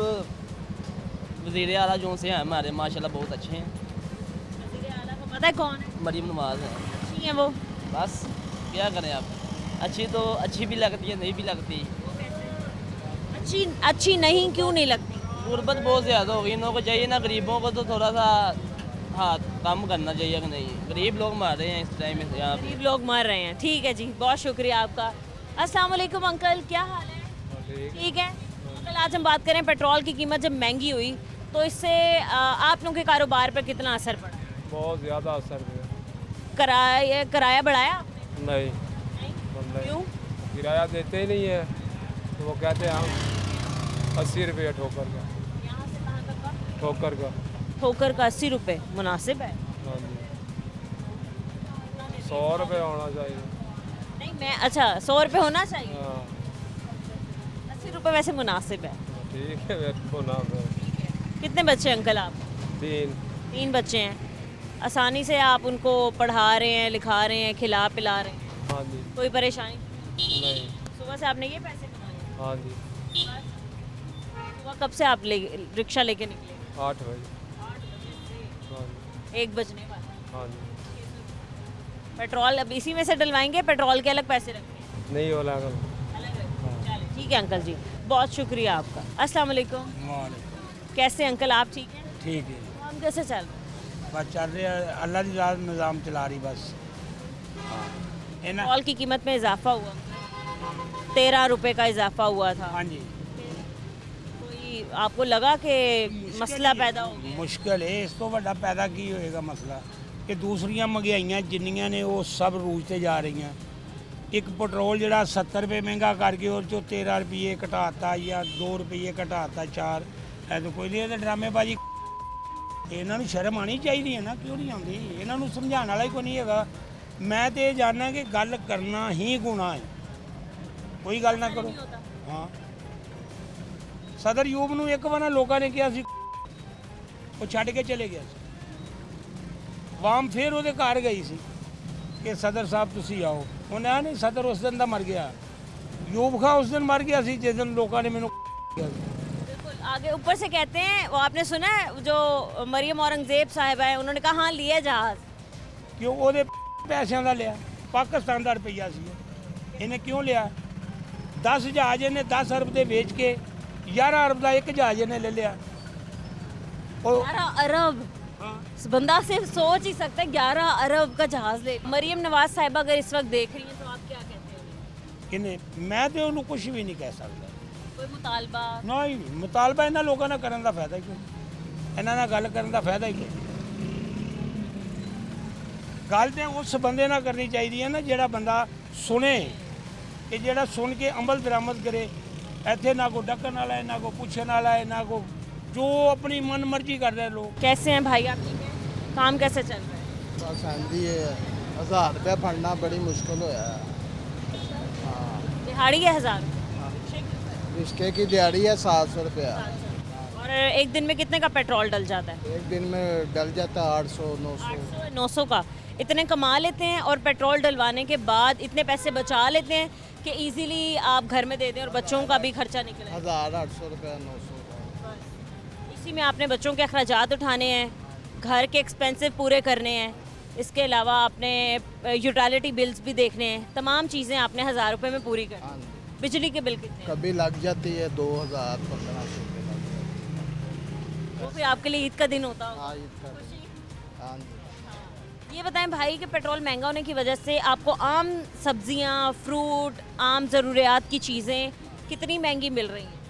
वज़ीर आला जो से हैं हमारे माशाल्लाह बहुत अच्छे हैं। वज़ीर आला को पता है कौन है? मरीम नवाज है। अच्छी हैं वो? बस क्या करें आप, अच्छी तो अच्छी भी लगती है, नहीं भी लगती। अच्छी नहीं क्यों नहीं लगती? गुर्बत बहुत ज़्यादा हो गई, इन लोगों को चाहिए ना, गरीबों को तो थोड़ा सा हाथ कम करना चाहिए कि नहीं, गरीब लोग मार रहे हैं इस टाइम में यहाँ पे। गरीब लोग मर रहे हैं। ठीक है जी, बहुत शुक्रिया आपका। अस्सलाम वालेकुम अंकल, क्या हाल है? ठीक है अंकल, आज हम बात करें पेट्रोल की कीमत जब महंगी हुई तो इससे आप लोगों के कारोबार पर कितना असर पड़ा? बहुत ज़्यादा असर हुआ। किराया बढ़ाया आपने? नहीं, क्यों? किराया देते ही नहीं है, तो वो कहते हैं हम 80 रुपये ठोकर का। यहाँ से कहाँ तक का? ठोकर का। ठोकर का 80 रुपये मुनासिब है? हाँ जी, 100 रुपये होना चाहिए। नहीं मैं, अच्छा 100 रुपये होना चाहिए। हाँ 80 रुपये वैसे मुनासिब है। ठीक है, मेरे को ना कितने बच्चे अंकल आप? 3 बच्चे हैं। आसानी से आप उनको पढ़ा रहे हैं, लिखा रहे हैं, खिला पिला रहे हैं? हाँ जी। कोई परेशानी नहीं। सुबह से आपने ये पैसे कमाए? हाँ जी। सुबह कब से आप रिक्शा लेके निकले? 8 बजे। हाँ जी। 1 बजने वाला। हाँ जी। पेट्रोल अब इसी में से डलवाएंगे, पेट्रोल के अलग पैसे रखेंगे? नहीं वाला अलग रखेंगे। ठीक है अंकल जी, बहुत शुक्रिया आपका। अस्सलाम वालेकुम। कैसे अंकल, आप ठीक हैं? ठीक है, काम कैसे चल रहा है? बस चल रही है, अल्लाह की राह निज़ाम चला रही बस। पेट्रोल की कीमत में इजाफा हुआ, 13 रुपए का इजाफा हुआ था। हाँ जी। कोई आपको लगा कि मसला पैदा हो गया? मुश्किल है, इस तो बड़ा पैदा की होएगा मसला, ਕਿ ਦੂਸਰੀਆਂ ਮਹਿੰਗਾਈਆਂ ਜਿੰਨੀਆਂ ਨੇ ਉਹ ਸਭ ਰੂਜ ਤੇ ਜਾ ਰਹੀਆਂ। ਇੱਕ ਪੈਟਰੋਲ ਜਿਹੜਾ 70 ਰੁਪਏ ਮਹਿੰਗਾ ਕਰਕੇ ਉਹ 'ਚੋਂ 13 ਰੁਪਏ ਘਟਾਤਾ ਜਾਂ 2 ਰੁਪਏ ਘਟਾਤਾ 4। ਇਹ ਤਾਂ ਕੋਈ ਨਹੀਂ, ਇਹ ਤਾਂ ਡਰਾਮੇਬਾਜ਼ੀ। ਇਹਨਾਂ ਨੂੰ ਸ਼ਰਮ ਆਉਣੀ ਚਾਹੀਦੀ ਹੈ ਨਾ, ਕਿਉਂ ਨਹੀਂ ਆਉਂਦੀ? ਇਹਨਾਂ ਨੂੰ ਸਮਝਾਉਣ ਵਾਲਾ ਹੀ ਕੋਈ ਨਹੀਂ ਹੈਗਾ। ਮੈਂ ਤੇ ਇਹ ਜਾਣਦਾ ਕਿ ਗੱਲ ਕਰਨਾ ਹੀ ਗੁਨਾਹ ਹੈ, ਕੋਈ ਗੱਲ ਨਾ ਕਰੋ। ਹਾਂ, ਸਦਰ ਯੂਬ ਨੂੰ ਇੱਕ ਵਾਰ ਲੋਕਾਂ ਨੇ ਕਿਹਾ ਸੀ, ਉਹ ਛੱਡ ਕੇ ਚਲੇ ਗਿਆ ਸੀ। ਵਾਮ ਫਿਰ ਉਹਦੇ ਘਰ ਗਈ ਸੀ ਕਿ ਸਦਰ ਸਾਹਿਬ ਤੁਸੀਂ ਆਓ। ਉਹਨੇ ਆ ਨਹੀਂ, ਸਦਰ ਉਸ ਦਿਨ ਦਾ ਮਰ ਗਿਆ। यूब खां उस दिन मर गया सी जिस दिन लोगों ने मैंने बिल्कुल आगे ऊपर से कहते हैं, वो आपने सुना है जो मरियम औरंगजेब साहिबा है, उन्होंने कहा हाँ लिया जहाज, क्यों ਉਹਦੇ ਪੈਸਿਆਂ ਦਾ ਲਿਆ, ਪਾਕਿਸਤਾਨ ਦਾ ਰੁਪਈਆ ਸੀ। ਇਹਨੇ ਕਿਉਂ ਲਿਆ? 10 ਜਹਾਜ਼ ਇਹਨੇ 10 ਅਰਬ ਦੇ ਵੇਚ ਕੇ 11 ਅਰਬ ਦਾ ਇੱਕ ਜਹਾਜ਼ ਇਹਨੇ ਲੈ ਲਿਆ। 11 अरब, बंदा सिर्फ सोच ही सकता है 11 अरब का जहाज ले। मरियम नवाज साहिबा अगर इस वक्त देख रही हैं तो आप क्या कहते हैं? ਕਿਨੇ ਮੈਂ ਤੇ ਉਹਨੂੰ ਕੁਝ ਵੀ ਨਹੀਂ ਕਹਿ ਸਕਦਾ। कोई मुतालबा ਨਹੀਂ, ਮੁਤਾਲਬਾ ਇਹਨਾਂ ਲੋਕਾਂ ਨਾਲ ਕਰਨ ਦਾ ਫਾਇਦਾ ਕਿਉਂ? ਇਹਨਾਂ ਨਾਲ ਗੱਲ ਕਰਨ ਦਾ ਫਾਇਦਾ ਹੀ ਕੋਈ। ਗੱਲ ਤੇ ਉਸ ਬੰਦੇ ਨਾਲ ਕਰਨੀ ਚਾਹੀਦੀ ਹੈ ਨਾ ਜਿਹੜਾ ਬੰਦਾ ਸੁਣੇ, ਕਿ ਜਿਹੜਾ ਸੁਣ ਕੇ ਅਮਲ ਦਰਾਮਦ ਕਰੇ। ਇੱਥੇ ਨਾ ਕੋਈ ਡੱਕਣ वाला है, ना कोई पूछने वाला है, ना कोई जो अपनी मन मर्जी कर रहे हैं लोग। कैसे हैं भाई आप? ठीक है, काम कैसे चल रहा है? बस आंधी है, 1000 रुपया फड़ना बड़ी मुश्किल होया। हाँ, दिहाड़ी है 1000, रिश्के की दिहाड़ी है 700 रुपया। और एक दिन में कितने का पेट्रोल डल जाता है? एक दिन में डल जाता है 800 900 900 का। इतने कमा लेते हैं और पेट्रोल डलवाने के बाद इतने पैसे बचा लेते हैं कि इजीली आप घर में दे दें और बच्चों का भी खर्चा निकले। 1800 रुपया 900 का। इसी में आपने बच्चों के अखराजात उठाने हैं, घर के एक्सपेंसिव पूरे करने हैं, इसके अलावा आपने यूटिलिटी बिल्स भी देखने हैं, तमाम चीज़ें आपने 1000 रुपये में पूरी करनी। बिजली के बिल कितने? कभी लग जाती है 2000 1500 रुपये लग जाती है। वो फिर आपके लिए ईद का दिन होता होगा। हाँ, ईद का दिन। हाँ जी। ये बताएं भाई कि पेट्रोल महंगा होने की वजह से आपको आम सब्जियां, फ्रूट, आम ज़रूरियात की चीज़ें कितनी महंगी मिल रही हैं?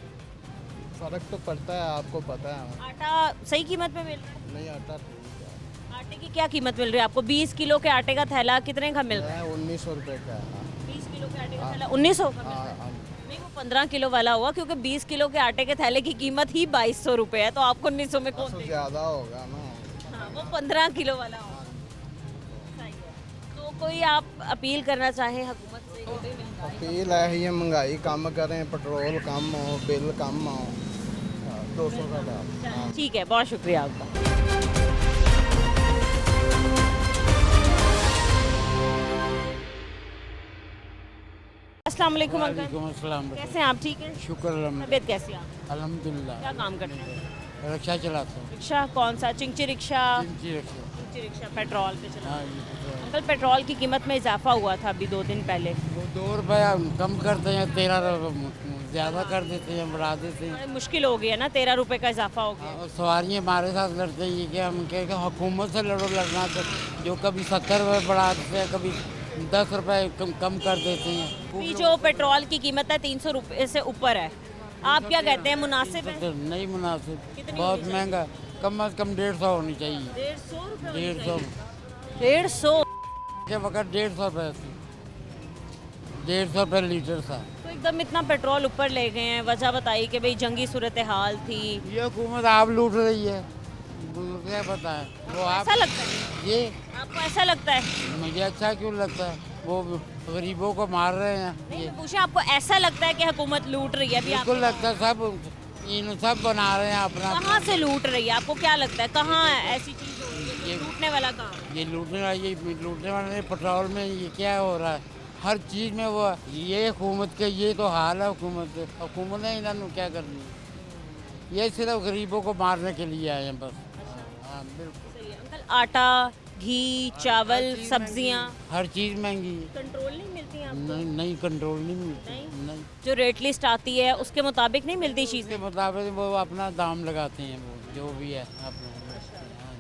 फ़र्क तो पड़ता है, आपको पता है। आटा सही कीमत में मिल रहा है? नहीं, आटा ठीक है। आटे की क्या कीमत मिल रही है आपको? 20 किलो के आटे का थैला कितने का मिल रहा है? 1900 रुपये का है। 20 किलो के आटे का थैला 1900 का मिल रहा है? नहीं, वो 15 किलो वाला हुआ, क्योंकि 20 किलो के आटे के थैले की कीमत ही 2200 रुपये है, तो आपको 1900 में कौन देगा? ज़्यादा होगा ना। हाँ, वो 15 किलो वाला होगा। सही है। तो कोई आप अपील करना चाहें हुकूमत से? अपील है ये महंगाई कम करें, पेट्रोल कम हो, बिल कम हो। 200 का दाम। ठीक है, बहुत शुक्रिया आपका। अस्सलाम वालेकुम अंकल। अस्सलाम। कैसे हैं आप? ठीक हैं? शुक्र तबीयत कैसी है आपकी? अल्हम्दुलिल्लाह। क्या काम करते हैं? रिक्शा चलाता हूँ। रिक्शा कौन सा? चिंची रिक्शा? चिंची रिक्शा। चिंची रिक्शा पेट्रोल पे चला? हाँ जी, पेट्रोल। अंकल पेट्रोल की कीमत में इजाफा हुआ था अभी 2 दिन पहले। वो 2 रुपया कम करते हैं, 13 ज़्यादा कर देते हैं, बढ़ा देते हैं। मुश्किल हो गई है ना, 13 रुपये का इजाफा हो गया। और सवारियाँ हमारे साथ लड़ते हैं कि हम कहें कि हुकूमत से लड़ो, लड़ना तो जो कभी 70 रुपये बढ़ा देते हैं, कभी 10 रुपये कम कर देते हैं। अभी जो पेट्रोल की कीमत है 300 रुपये से ऊपर है, आप क्या कहते हैं, मुनासिब है? नहीं मुनासिब, कितनी बहुत होनी महंगा। कम से कम 150 होनी चाहिए। 150 रुपये? 150 के वक्त 150 रुपये थी, 150 रुपये लीटर था। तो एकदम इतना पेट्रोल ऊपर ले गए हैं, वजह बताइए कि भाई जंगी सूरत हाल थी। ये हुकूमत आप लूट रही है, क्या बताएं वो आप। ऐसा लगता है? ये आपको ऐसा लगता है? मुझे अच्छा क्यों लगता है? वो गरीबों को मार रहे हैं। नहीं, मैं पूछा आपको ऐसा लगता है कि हुकूमत लूट रही है? अभी बिल्कुल आपको लगता है, सब इन सब बना रहे हैं अपना। कहाँ से लूट रही है? आपको क्या लगता है कहाँ ऐसी चीज़ हो रही है? ये लूटने वाला कहाँ? ये लूटने वाले पेट्रोल में ये क्या हो रहा है? हर चीज़ में वो ये हुकूमत के ये तो हाल है। हुकूमत ने इन्होंने क्या करनी है? ये सिर्फ गरीबों को मारने के लिए आए हैं बस। हाँ बिल्कुल सही है। अंकल आटा, घी, चावल, सब्जियाँ हर चीज़ महंगी है। कंट्रोल नहीं मिलती हैं आपको? नहीं कंट्रोल नहीं मिलती। नहीं जो रेट लिस्ट आती है उसके मुताबिक नहीं मिलती चीज़ें? के मुताबिक वो अपना दाम लगाते हैं, वो जो भी है अपना।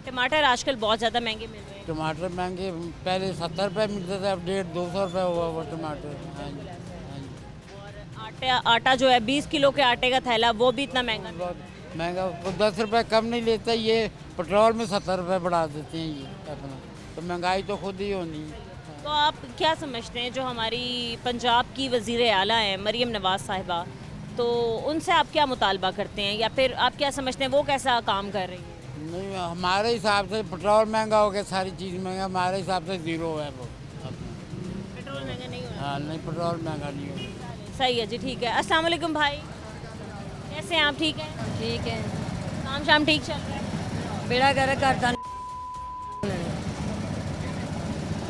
टमाटर आजकल बहुत ज़्यादा महंगे मिल रहे हैं। टमाटर महंगे, पहले 70 रुपये मिलते थे, अब 150-200 रुपये हुआ वो टमाटर। हाँ जी, हाँ जी। और आटा जो है 20 किलो के आटे का थैला वो भी इतना महंगा मिल रहा है। महंगा, वो 10 रुपये कम नहीं लेता, ये पेट्रोल में 70 रुपये बढ़ा देते हैं ये अपना। तो महंगाई तो खुद ही होनी है। तो आप क्या समझते हैं जो हमारी पंजाब की वज़ीर आला हैं मरीम नवाज़ साहिबा, तो उनसे आप क्या मुतालबा करते हैं या फिर आप क्या समझते हैं वो कैसा काम कर रही हैं? नहीं, हमारे हिसाब से पेट्रोल महंगा हो गया, सारी चीज़ महंगा, हमारे हिसाब से ज़ीरो है वो। पेट्रोल महंगा नहीं हो रहा? हाँ नहीं, पेट्रोल महंगा नहीं हो गया। सही है जी, ठीक है। अस्सलाम वालेकुम भाई, कैसे हैं आप? ठीक हैं? ठीक है, काम शाम ठीक चल रहा है? बेड़ा गर्क करता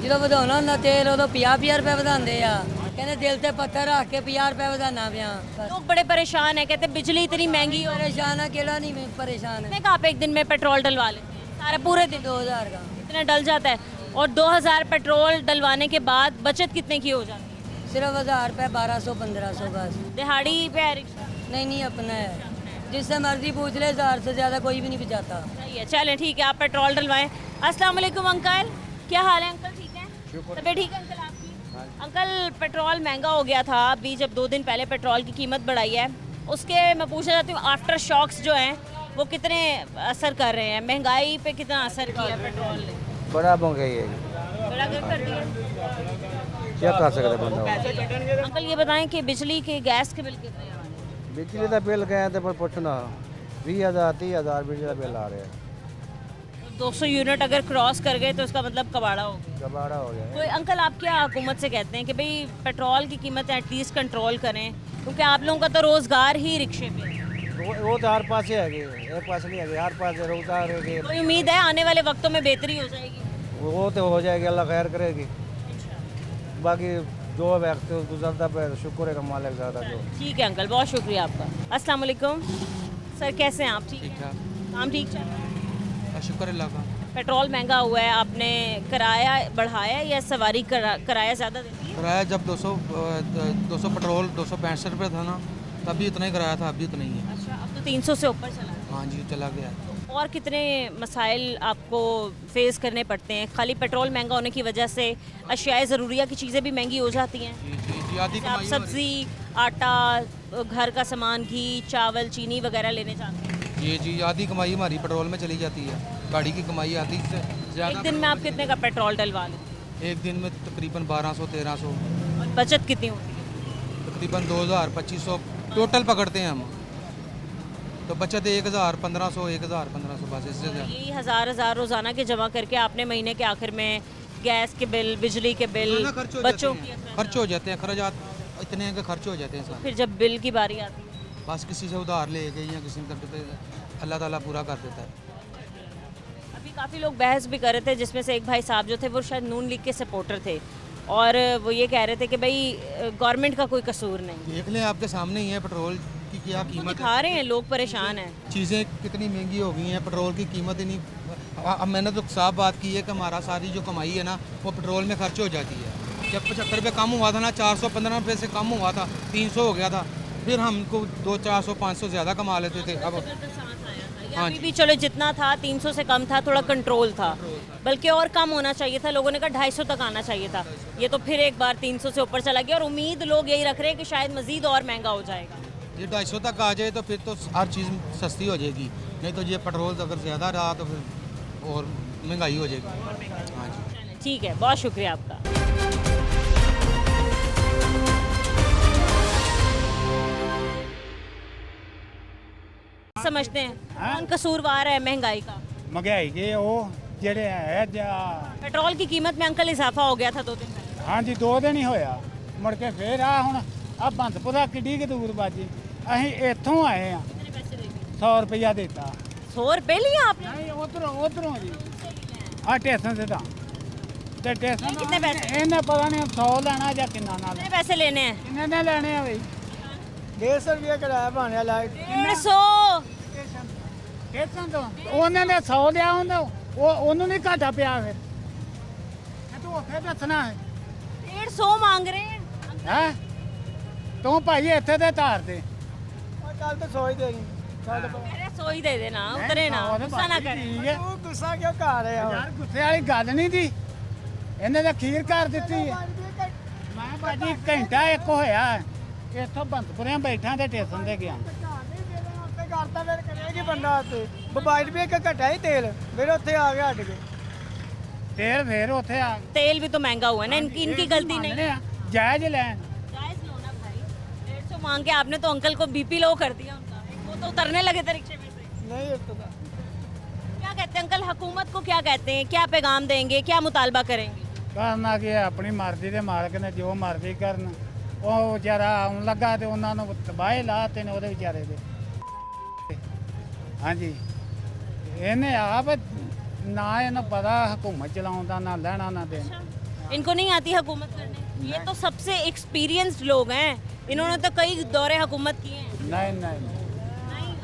जो ਵਧਾਉਣਾ ਹੁੰਦਾ तेल उदो 50 रुपए ਵਧਾਉਂਦੇ ਆ, कहते दिल ते पत्थर रख के 50 रुपए ਵਧਾਉਣਾ ਪਿਆ। लोग बड़े परेशान हैं, कहते बिजली इतनी महंगी हो। परेशान है, केड़ा नहीं परेशान है। कितने का आप एक दिन में पेट्रोल डलवा लेते हैं? सारा पूरे दिन 2000 का इतना डल जाता है। और 2000 पेट्रोल डलवाने के बाद बचत कितने की हो जाती है? सिर्फ 1000 रुपए, 1200 1500 बस। दिहाड़ी पे है रिक्शा? नहीं अपना है, जिससे मर्जी पूछ ले, 1000 से ज़्यादा कोई भी नहीं बचाता। सही है, चलें ठीक है, आप पेट्रोल डलवाएं। अस्सलाम वालेकुम अंकल, क्या हाल है अंकल? ठीक है, तबीयत ठीक है अंकल आपकी? अंकल पेट्रोल महंगा हो गया था अभी, जब 2 दिन पहले पेट्रोल की कीमत बढ़ाई है, उसके मैं पूछना चाहती हूँ आफ्टर शॉक्स जो हैं वो कितने असर कर रहे हैं, महंगाई पे कितना असर किया पेट्रोल ने? बड़ा महंगाई है, बड़ा कर दिया। क्या कर सकते बंदा। अंकल ये बताएं कि बिजली के गैस के बिल कितने आ रहे हैं? बिजली का बिल गए थे पर पूछना 20,000 30,000 बिजली का बिल आ रहे हैं। 200 यूनिट अगर क्रॉस कर गए तो उसका मतलब कबाड़ा हो गया। कबाड़ा हो गया। कोई अंकल आप क्या हुकूमत से कहते हैं कि भाई पेट्रोल की कीमत एटलीस्ट कंट्रोल करें, क्योंकि आप लोगों का तो रोज़गार ही रिक्शे पे है। वो तो हर पास है, एक पास नहीं है, हर पास रोजगार है। कोई उम्मीद है आने वाले वक्तों में बेहतरी हो जाएगी? वो तो हो जाएगी, अल्लाह खैर करेगी। बाकी जो वक्त गुजरता पर शुक्र है मालिक ज़्यादा जो। ठीक है अंकल, बहुत शुक्रिया आपका। अस्सलाम वालेकुम सर, कैसे हैं आप? ठीक ठाक, काम ठीक चल रहा है? शुक्र अल्लाह का। पेट्रोल महंगा हुआ है, आपने किराया बढ़ाया या सवारी किराया ज़्यादा देती है? किराया जब 200 पेट्रोल 265 रुपये था ना, तभी इतना ही किराया था, अभी इतना ही है। अच्छा, अब तो 300 से ऊपर चला है। हाँ जी, चला गया। और कितने मसाइल आपको फेस करने पड़ते हैं? खाली पेट्रोल महंगा होने की वजह से अशियाए ज़रूरिया की चीज़ें भी महंगी हो जाती हैं? जी, आधी आप कमाई सब्ज़ी, आटा, घर का सामान, घी, चावल, चीनी वगैरह लेने जाते हैं? जी, आधी कमाई हमारी पेट्रोल में चली जाती है। गाड़ी की कमाई आधी से ज़्यादा। एक दिन में आप कितने का पेट्रोल डलवा लेते हैं? एक दिन में तकरीबन 1200-1300। और बचत कितनी होती है? तकरीबन 2000-2500 टोटल पकड़ते हैं हम, तो बचत 1000-1500 1000-1500 बस, इससे ज़्यादा। यही हज़ार रोज़ाना के जमा करके आपने महीने के आखिर में गैस के बिल, बिजली के बिल, बच्चों की खर्च हो जाते हैं, खर्चात इतने हैं कि खर्च हो जाते हैं सारे। फिर जब बिल की बारी आती है बस किसी से उधार ले गए या किसी ने कर देते, अल्लाह ताला पूरा कर देता है। अभी काफ़ी लोग बहस भी कर रहे थे, जिसमें से एक भाई साहब जो थे वो शायद नून लीग के सपोर्टर थे, और वो ये कह रहे थे कि भाई गवर्नमेंट का कोई कसूर नहीं। देख लें, आपके सामने ही है पेट्रोल की क्या कीमत दिखा रहे हैं, लोग परेशान हैं। चीज़ें कितनी महंगी हो गई हैं, पेट्रोल की कीमत ही नहीं। अब मैंने तो साफ बात की है कि हमारा सारी जो कमाई है ना वो पेट्रोल में खर्च हो जाती है। जब 75 रुपये कम हुआ था ना, 415 रुपये से कम हुआ था, 300 हो गया था, फिर हमको 200-400-500 ज़्यादा कमा लेते थे। अब हाँ अभी भी चलो जितना था 300 से कम था, थोड़ा कंट्रोल था, बल्कि और कम होना चाहिए था। लोगों ने कहा 250 तक आना चाहिए था, ये तो फिर एक बार 300 से ऊपर चला गया, और उम्मीद लोग यही रख रहे हैं कि शायद मज़ीद और महंगा हो जाएगा। ये 250 तक आ जाए तो फिर तो हर चीज़ सस्ती हो जाएगी, नहीं तो ये पेट्रोल अगर ज़्यादा रहा तो फिर और महंगाई हो जाएगी। हाँ जी, ठीक है, बहुत शुक्रिया आपका। समझते हैं कौन कसूरवार है महंगाई का? महंगाई के वो जेड़े है पेट्रोल की कीमत में अंकल इजाफा हो गया था 2 दिन पहले। हाँ जी, 2 दिन ही होया, मुड़ के फिर आ हुण आ बंदपुरा किड्डी की दूर बाजी, असीं इत्थों आए हैं। 100 रुपया देता। 100 रुपये लिया आपने? नहीं, उधरों जी, आ स्टेशन से ते स्टेशन कितने पैसे? इन्हें पता नहीं 100 लेना या कितना ना। कितने पैसे लेने हैं? कितने ने लेने हैं भाई? 150 रुपया किराया भाने लाइट। 150 स्टेशन तो उन्होंने 100 लिया ਹੁੰਦਾ, ਉਹਨੂੰ नहीं घाटा ਪਿਆ फिर तू ਉੱਥੇ ਦੱਸਣਾ है। 150 मांग रहे हैं हैं? तू भाई ਇੱਥੇ ਤੇ ਧਾਰ ਦੇ। ਕੱਲ ਤਾਂ 100 ही देनी। अरे 100 ही दे देना, उतरे ना, गुस्सा ना कर। ਤੂੰ ਗੁੱਸਾ ਕਿਉਂ ਕਰ ਰਿਹਾ ਯਾਰ? ਗੁੱਸੇ ਵਾਲੀ ਗੱਲ ਨਹੀਂ ਦੀ, ਇਹਨੇ ਤਾਂ ਖੀਰ ਕਰ ਦਿੱਤੀ ਹੈ। ਮੈਂ ਭਾਜੀ ਘੰਟਾ ਇੱਕ ਹੋਇਆ ਇੱਥੋਂ ਬੰਦਪੁਰਿਆਂ ਬੈਠਾ ਤੇ ਸਟੇਸ਼ਨ ਤੇ ਗਿਆ। ਕਰਤਾ ਫਿਰ ਕਰੇਗੀ ਬੰਦਾ ਉੱਥੇ 22 ਰੁਪਏ ਇੱਕ ਘਟਾ ਹੀ ਤੇਲ, ਫਿਰ ਉੱਥੇ ਆ ਗਿਆ ਹਟ ਕੇ। तेल फिर उथे आ तेल भी तो महंगा हुआ है ना, इनकी गलती नहीं है। जायज लैन जायज लो ना भाई, 150 मांग के आपने तो अंकल को बीपी लो कर दिया उनका, वो तो उतरने लगे थे रिक्शे में से। नहीं उतरा। क्या कहते हैं अंकल, हुकूमत को क्या कहते हैं, क्या पैगाम देंगे, क्या मुतालबा करेंगे? करना कि अपनी मर्जी ਦੇ ਮਾਲਕ ਨੇ ਜੋ ਮਰਜ਼ੀ ਕਰਨ ਉਹ ਵਿਚਾਰਾ ਆਉਣ ਲੱਗਾ ਤੇ ਉਹਨਾਂ ਨੂੰ ਤਬਾਹੀ ਲਾਤੇ ਨੇ ਉਹਦੇ ਵਿਚਾਰੇ ਦੇ ਹਾਂਜੀ ਇਹਨੇ ਆਪ ਨਾ ਇਹਨੂੰ ਪਤਾ ਹਕੂਮਤ ਚਲਾਉਣ ਦਾ ਨਾ ਲੈਣਾ ਨਾ ਦੇਣਾ इनको नहीं आती हुकूमत करने? ये तो सबसे एक्सपीरियंस्ड लोग हैं, इन्होंने तो कई दौरे हुकूमत किए हैं। ਨਹੀਂ ਨਹੀਂ ਨਹੀਂ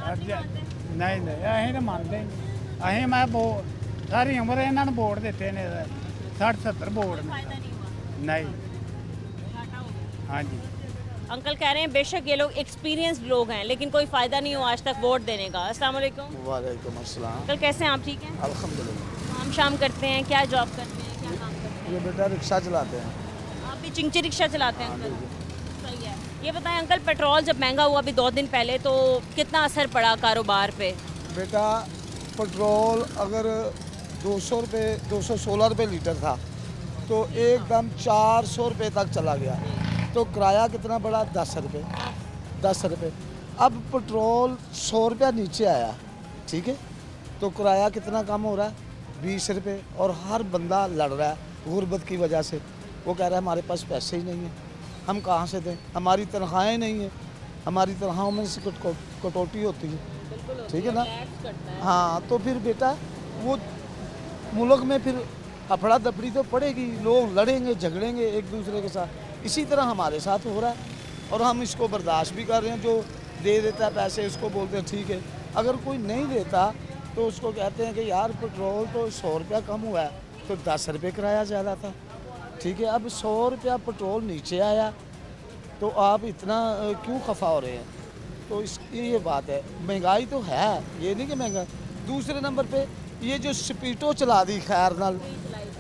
ਨਹੀਂ ਅਸੀਂ ਤਾਂ ਮੰਨਦੇ ਨਹੀਂ ਅਸੀਂ ਮੈਂ ਸਾਰੀ ਉਮਰ ਇਹਨਾਂ ਨੂੰ ਵੋਟ ਦਿੱਤੇ ਨੇ 60-70 ਵੋਟ ਨੇ ਨਹੀਂ ਹਾਂਜੀ अंकल कह रहे हैं बेशक ये लोग एक्सपीरियंस्ड लोग हैं लेकिन कोई फ़ायदा नहीं हुआ आज तक वोट देने का। अस्सलाम वालेकुम। वालेकुम अस्सलाम। अंकल कैसे हैं आप, ठीक हैं? अल्हम्दुलिल्लाह। काम शाम करते हैं, क्या जॉब करते हैं, क्या काम करते हैं? ये बेटा रिक्शा चलाते हैं। आप भी चिंची रिक्शा चलाते हैं अंकल? सही है। ये बताएं अंकल, पेट्रोल जब महंगा हुआ अभी 2 दिन पहले तो कितना असर पड़ा कारोबार पे? बेटा पेट्रोल अगर 200 रुपये 216 रुपये लीटर था तो एकदम 400 रुपये तक चला गया, तो किराया कितना बढ़ा? 10 रुपये 10 रुपये। अब पेट्रोल 100 रुपया नीचे आया, ठीक है, तो किराया कितना कम हो रहा है? 20 रुपये। और हर बंदा लड़ रहा है गुर्बत की वजह से, वो कह रहा है हमारे पास पैसे ही नहीं हैं, हम कहाँ से दें, हमारी तनख्वाहें नहीं हैं, हमारी तनख्वाहों में से कटौती होती है, ठीक है ना। हाँ, तो फिर बेटा वो मुल्क में फिर अफड़ा दफड़ी तो पड़ेगी, लोग लड़ेंगे झगड़ेंगे एक दूसरे के साथ। इसी तरह हमारे साथ हो रहा है और हम इसको बर्दाश्त भी कर रहे हैं। जो दे देता है पैसे उसको बोलते हैं ठीक है, अगर कोई नहीं देता तो उसको कहते हैं कि यार पेट्रोल तो 100 रुपया कम हुआ है तो 10 रुपये किराया ज़्यादा था, ठीक है, अब 100 रुपया पेट्रोल नीचे आया तो आप इतना क्यों खफा हो रहे हैं? तो इसकी ये बात है, महंगाई तो है, ये नहीं कि महंगा। दूसरे नंबर पे ये जो स्पीडो चला दी खैर नाल,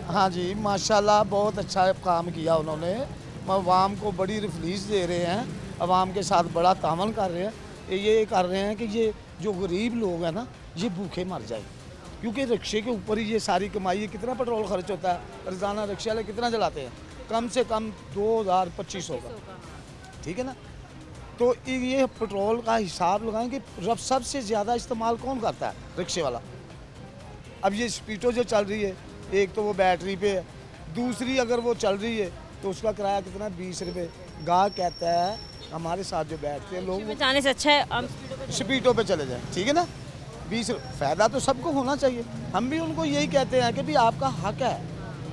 हाँ जी माशाल्लाह बहुत अच्छा काम किया उन्होंने, अवाम को बड़ी रिफलीस दे रहे हैं, अवाम के साथ बड़ा तामन कर रहे हैं। ये कर रहे हैं कि ये जो गरीब लोग हैं ना ये भूखे मर जाए, क्योंकि रिक्शे के ऊपर ही ये सारी कमाई है। कितना पेट्रोल खर्च होता है रोज़ाना, रिक्शे वाले कितना चलाते हैं? कम से कम 2000-2500 का, ठीक है ना। तो ये पेट्रोल का हिसाब लगाएं कि सबसे ज़्यादा इस्तेमाल कौन करता है? रिक्शे वाला। अब ये स्पीडो जो चल रही है, एक तो वो बैटरी पे है, दूसरी अगर वो चल रही है तो उसका किराया कितना? 20 रुपये। गाहक कहता है हमारे साथ जो बैठते हैं लोग जाने से अच्छा है हम स्पीडो पे चले जाएं, ठीक है ना। 20 फ़ायदा तो सबको होना चाहिए, हम भी उनको यही कहते हैं कि भाई आपका हक है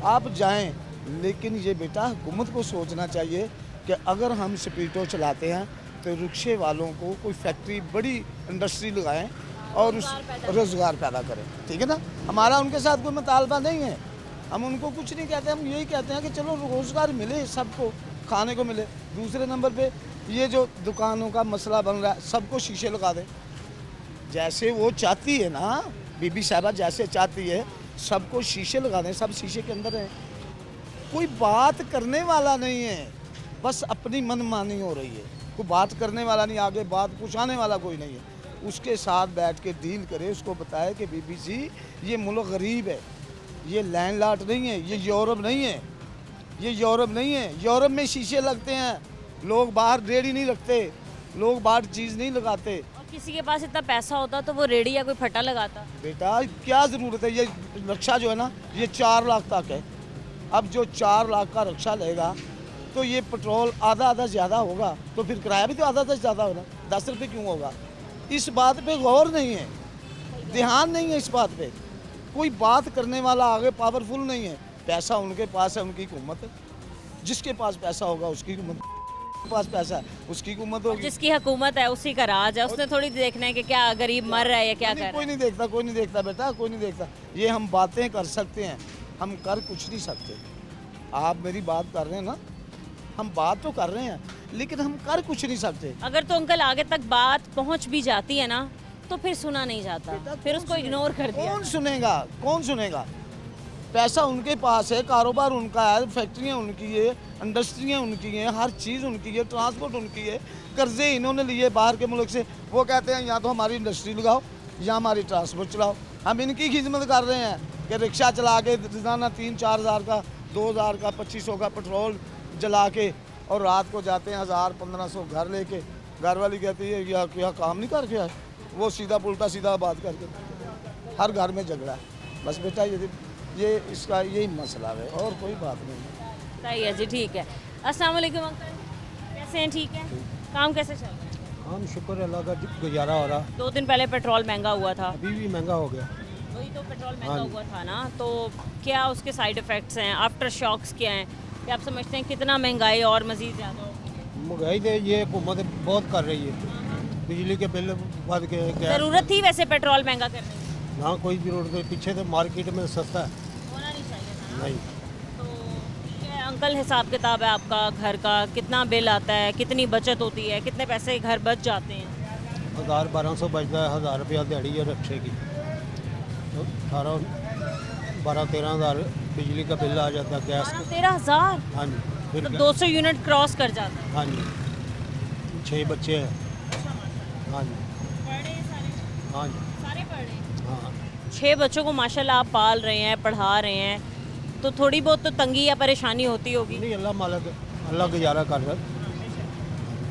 आप जाएं, लेकिन ये बेटा हुकूमत को सोचना चाहिए कि अगर हम स्पीडो चलाते हैं तो रिक्शे वालों को कोई फैक्ट्री बड़ी इंडस्ट्री लगाएं और उस रोज़गार पैदा करें, ठीक है ना। हमारा उनके साथ कोई मुतालबा नहीं है, हम उनको कुछ नहीं कहते, हम यही कहते हैं कि चलो रोज़गार मिले सबको, खाने को मिले। दूसरे नंबर पे ये जो दुकानों का मसला बन रहा है, सबको शीशे लगा दें, जैसे वो चाहती है ना बीबी साहबा, जैसे चाहती है सबको शीशे लगा दें, सब शीशे के अंदर हैं। कोई बात करने वाला नहीं है, बस अपनी मनमानी हो रही है, कोई बात करने वाला नहीं, आगे बात पूछाने वाला कोई नहीं है। उसके साथ बैठ के डील करे, उसको बताए कि बीबी जी ये मुल्क गरीब है, ये लैंडलॉर्ड नहीं है, ये यूरोप नहीं है, ये यूरोप नहीं है। यूरोप में शीशे लगते हैं, लोग बाहर रेडी नहीं रखते, लोग बाहर चीज़ नहीं लगाते। और किसी के पास इतना पैसा होता तो वो रेडी या कोई फटा लगाता। बेटा क्या ज़रूरत है, ये रिक्शा जो है ना ये 4 लाख तक है। अब जो 4 लाख का रिक्शा लेगा तो ये पेट्रोल आधा ज़्यादा होगा, तो फिर किराया भी तो आधा ज़्यादा होगा, 10 रुपये क्यों होगा? इस बात पे गौर नहीं है, ध्यान नहीं है इस बात पे, कोई बात करने वाला आगे पावरफुल नहीं है। पैसा उनके पास है, उनकी हुकूमत है, जिसके पास पैसा होगा उसकी हुकूमत, पास पैसा है उसकी हुकूमत होगी, जिसकी हुकूमत है उसी का राज है, उसने थोड़ी देखना है कि क्या गरीब मर रहा है या क्या कर रहा है। कोई नहीं देखता, कोई नहीं देखता बेटा, कोई नहीं देखता। ये हम बातें कर सकते हैं, हम कर कुछ नहीं सकते। आप मेरी बात कर रहे हैं ना, हम बात तो कर रहे हैं लेकिन हम कर कुछ नहीं सकते। अगर तो अंकल आगे तक बात पहुंच भी जाती है ना तो फिर सुना नहीं जाता, फिर उसको इग्नोर कर दिया। कौन सुनेगा, कौन सुनेगा? पैसा उनके पास है, कारोबार उनका है, फैक्ट्रियाँ उनकी है, इंडस्ट्रियाँ उनकी हैं, हर चीज़ उनकी है, ट्रांसपोर्ट उनकी है, कर्जे इन्होंने लिए बाहर के मुल्क से। वो कहते हैं या तो हमारी इंडस्ट्री लगाओ या हमारी ट्रांसपोर्ट चलाओ, हम इनकी खिदमत कर रहे हैं। कि रिक्शा चला के रोज़ाना 3-4 हज़ार का, 2,000 का, 2500 का पेट्रोल जला के और रात को जाते हैं 1,000-1,500 घर लेके। घर वाली कहती है यह काम नहीं करके आए, वो सीधा उल्टा सीधा बात करके। हर घर में झगड़ा है। बस बेटा ये इसका यही मसला है और कोई बात नहीं। सही है जी, ठीक है। अस्सलाम वालेकुम अंकल, कैसे हैं? ठीक है। काम कैसे चल रहा है? हम शुक्र अल्लाह का गुजारा हो रहा। 2 दिन पहले पेट्रोल महंगा हुआ था। अभी भी महंगा हो गया। वही तो पेट्रोल महंगा हुआ था ना, तो क्या उसके साइड इफ़ेक्ट्स हैं, आफ्टर शॉक्स क्या हैं? क्या आप समझते हैं कितना महंगाई और मज़ीद ज़्यादा होगी? महंगाई तो ये हुकूमत बहुत कर रही है। बिजली के बिल बढ़ के ज़रूरत थी वैसे पेट्रोल महंगा करने की? ना कोई ज़रूरत नहीं, पीछे तो मार्केट में सस्ता है। होना नहीं चाहिए था ना? नहीं। तो क्या अंकल हिसाब किताब है आपका घर का? कितना बिल आता है, कितनी बचत होती है, कितने पैसे घर बच जाते हैं? 1,000-1,200 बचता है। 1,000 रुपया दिहाड़ी है रिक्शे की, तो 12-13 हज़ार बिजली का बिल आ जाता है, गैस का। 13,000? हाँ जी। फिर मतलब 200 यूनिट क्रॉस कर जाता है। हाँ जी। 6 बच्चे हैं। हाँ जी। हाँ जी। सारे पढ़ रहे हैं? हाँ। 6 बच्चों को माशाल्लाह आप पाल रहे हैं, पढ़ा रहे हैं, तो थोड़ी बहुत तो तंगी या परेशानी होती होगी? नहीं, अल्लाह मालिक, अल्लाह गुजारा कर रहा है।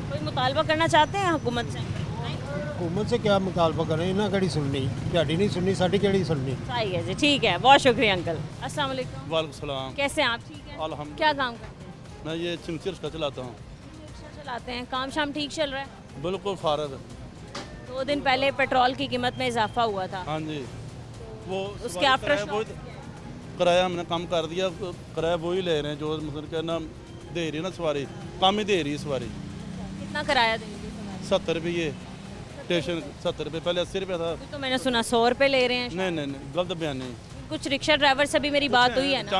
कोई मुतालबा करना चाहते हैं हुकूमत से? हुकूमत से क्या मुतालबा करें, इन्हें कड़ी सुननी, दिहाड़ी नहीं सुननी, साड़ी केड़ी सुननी। सही है जी, ठीक है, बहुत शुक्रिया अंकल। अस्सलाम वालेकुम। वालेकुम सलाम। कैसे हैं आप? ठीक है। अल्हम्दुलिल्लाह। क्या काम करते हैं? मैं ये चिमची रिक्शा चलाता हूँ। रिक्शा चलाते हैं, काम शाम ठीक चल रहा है? बिल्कुल फारग। 2 दिन पहले पेट्रोल की कीमत में इजाफा हुआ था। हाँ जी। वो उसके आफ्टर किराया हमने कम कर दिया, किराया वही ले रहे हैं जो मतलब कहना दे रही है ना सवारी, कम ही दे रही है सवारी। कितना किराया देंगे? 70 रुपये स्टेशन, 70 रुपये, पहले 80 रुपये था। तो मैंने सुना 100 रुपये ले रहे हैं। नहीं, गलत बयान नहीं। कुछ रिक्शा ड्राइवर से भी मेरी बात हुई है ना?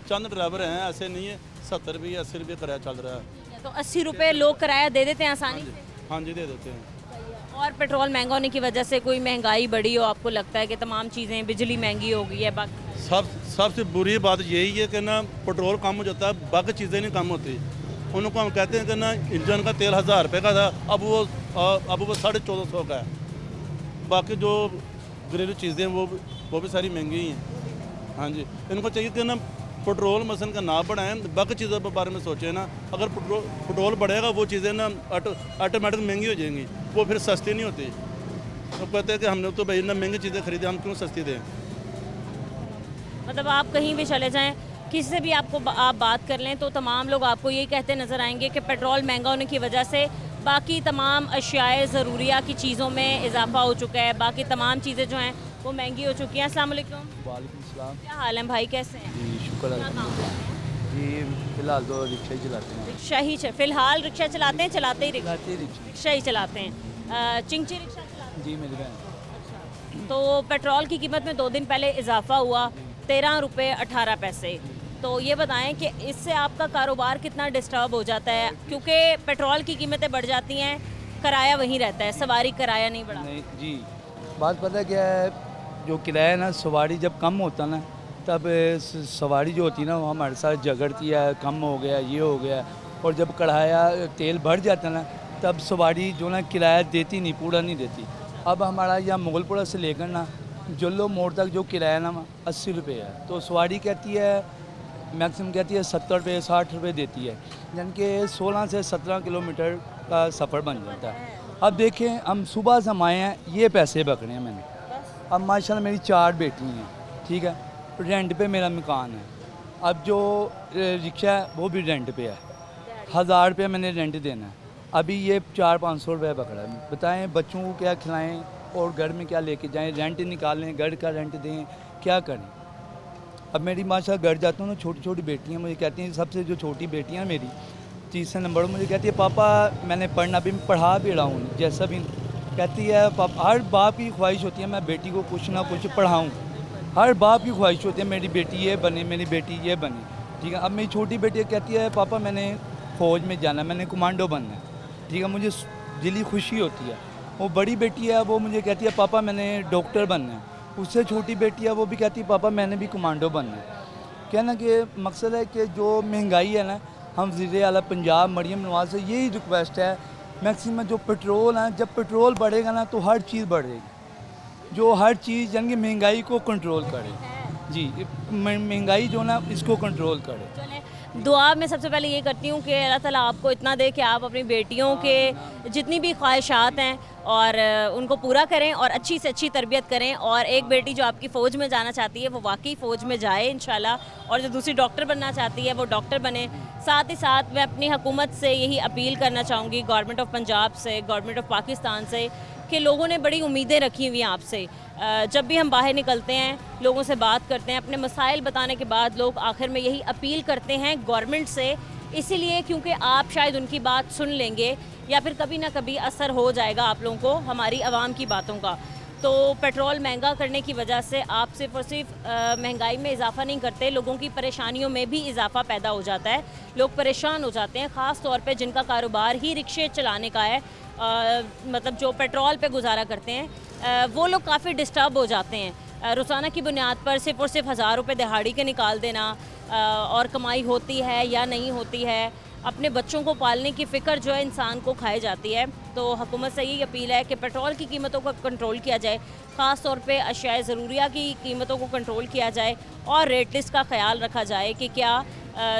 चंद ड्राइवर हैं, ऐसे नहीं है। 70 रुपये 80 रुपये किराया चल रहा है। तो 80 रुपये लोग किराया दे देते हैं आसानी से? हाँ जी, दे देते हैं। और पेट्रोल महंगा होने की वजह से कोई महंगाई बढ़ी हो, आपको लगता है कि तमाम चीज़ें, बिजली महंगी हो गई है? बाकी सबसे बुरी बात यही है कि ना पेट्रोल कम हो जाता है, बाकी चीज़ें नहीं कम होती। उनको हम कहते हैं कि ना इंजन का तेल 1,000 रुपये का था, अब वो 1450 का है। बाकी जो घरेलू चीज़ें वो भी सारी महंगी हैं। हाँ जी, इनको चाहिए कि ना पेट्रोल मसन का ना बढ़ाएं, बाकी चीज़ों के बारे में सोचें ना। अगर पेट्रोल बढ़ेगा वो चीज़ें ना ऑटोमेटिक महंगी हो जाएंगी, वो फिर सस्ती नहीं होती। तो कहते हैं कि हमने तो भाई ना महंगी चीज़ें खरीदी, हम क्यों सस्ती दें। मतलब आप कहीं भी चले जाएं, किसी से भी आप बात कर लें तो तमाम लोग आपको यही कहते नज़र आएंगे कि पेट्रोल महंगा होने की वजह से बाकी तमाम अशियाए ज़रूरिया की चीज़ों में इजाफा हो चुका है, बाकी तमाम चीज़ें जो हैं वो महंगी हो चुकी हैं। अस्सलाम वालेकुम। वालेकुम सलाम। क्या हाल है भाई, कैसे हैं? जी शुक्र है जी, फिलहाल तो रिक्शा ही चलाते हैं। रिक्शा ही फिलहाल रिक्शा चलाते हैं? चलाते ही रिक्शा ही चलाते हैं। चिंची रिक्शा चलाते हैं? जी मेरी बहन। तो पेट्रोल की कीमत में 2 दिन पहले इजाफा हुआ, 13 रुपये 18 पैसे। तो ये बताएं कि इससे आपका कारोबार कितना डिस्टर्ब हो जाता है? क्योंकि पेट्रोल की कीमतें बढ़ जाती हैं, किराया वहीं रहता है, सवारी किराया नहीं बढ़ा। नहीं जी, बात पता क्या है, जो किराया ना सवारी जब कम होता ना तब सवारी जो होती ना वो हमारे साथ झगड़ती है, कम हो गया, ये हो गया। और जब किराया तेल बढ़ जाता ना तब सवारी जो ना किराया देती नहीं, पूरा नहीं देती। अब हमारा यहाँ मुगलपुरा से लेकर ना जल्लो मोड़ तक जो किराया ना 80 रुपये है, तो सवारी कहती है मैक्सिमम कहती है 70 रुपये 60 रुपये देती है, यानी कि 16 से 17 किलोमीटर का सफ़र बन जाता है। अब देखें हम सुबह से हम आए हैं, ये पैसे पकड़े हैं मैंने। अब माशाल्लाह मेरी 4 बेटी हैं, ठीक है, रेंट पे मेरा मकान है। अब जो रिक्शा है वो भी रेंट पे है, 1000 रुपये मैंने रेंट देना है। अभी ये 400-500 रुपये पकड़ा है। बताएं बच्चों को क्या खिलाएं और घर में क्या लेके जाएं, रेंट निकालें, घर का रेंट दें, क्या करें। अब मेरी माशाल्लाह घर जाता हूँ ना, छोटी छोटी बेटियाँ मुझे कहती हैं, सबसे जो छोटी बेटियाँ मेरी 3 नंबर मुझे कहती है पापा मैंने पढ़ना भी पढ़ा भी रहा हूँ, जैसा भी कहती है पापा। हर बाप की ख्वाहिश होती है मैं बेटी को कुछ ना कुछ पढ़ाऊँ, हर बाप की ख्वाहिश होती है मेरी बेटी ये बने, मेरी बेटी ये बने, ठीक है। अब मेरी छोटी बेटी कहती है पापा मैंने फ़ौज में जाना, मैंने कमांडो बनना है, ठीक है, मुझे दिली खुशी होती है। वो बड़ी बेटी है वो मुझे कहती है पापा मैंने डॉक्टर बनना है। उससे छोटी बेटी है वो भी कहती है पापा मैंने भी कमांडो बनना है। कहना कि मकसद है कि जो महंगाई है ना, हम वज़ीर आला पंजाब मरियम नवाज़ से यही रिक्वेस्ट है, मैक्सिमम जो पेट्रोल है, जब पेट्रोल बढ़ेगा ना तो हर चीज़ बढ़ेगी, जो हर चीज़ यानी कि महंगाई को कंट्रोल करे। जी महंगाई जो ना इसको कंट्रोल करे। चलें, दुआ मैं सबसे पहले ये करती हूँ कि अल्लाह ताला आपको इतना दे कि आप अपनी बेटियों के जितनी भी ख्वाहिशात हैं और उनको पूरा करें और अच्छी से अच्छी तरबियत करें, और एक बेटी जो आपकी फ़ौज में जाना चाहती है वो वाकई फ़ौज में जाए इंशाल्लाह, और जो दूसरी डॉक्टर बनना चाहती है वो डॉक्टर बने। साथ ही साथ मैं अपनी हुकूमत से यही अपील करना चाहूँगी, गवर्नमेंट ऑफ पंजाब से, गवर्नमेंट ऑफ पाकिस्तान से, कि लोगों ने बड़ी उम्मीदें रखी हुई हैं आपसे। जब भी हम बाहर निकलते हैं, लोगों से बात करते हैं, अपने मसाइल बताने के बाद लोग आखिर में यही अपील करते हैं गवर्नमेंट से, इसीलिए क्योंकि आप शायद उनकी बात सुन लेंगे या फिर कभी ना कभी असर हो जाएगा आप लोगों को हमारी आवाम की बातों का। तो पेट्रोल महंगा करने की वजह से आप सिर्फ और सिर्फ महंगाई में इजाफा नहीं करते, लोगों की परेशानियों में भी इजाफा पैदा हो जाता है, लोग परेशान हो जाते हैं, ख़ास तौर पे जिनका कारोबार ही रिक्शे चलाने का है, मतलब जो पेट्रोल पे गुजारा करते हैं, वो लोग काफ़ी डिस्टर्ब हो जाते हैं। रोज़ाना की बुनियाद पर सिर्फ और सिर्फ 1000 रुपये दिहाड़ी के निकाल देना, और कमाई होती है या नहीं होती है, अपने बच्चों को पालने की फ़िक्र जो है इंसान को खाई जाती है। तो हुकूमत से यही अपील है कि पेट्रोल की कीमतों को कंट्रोल किया जाए, ख़ास तौर पे अशियाए ज़रूरिया की कीमतों को कंट्रोल किया जाए, और रेट लिस्ट का ख्याल रखा जाए कि क्या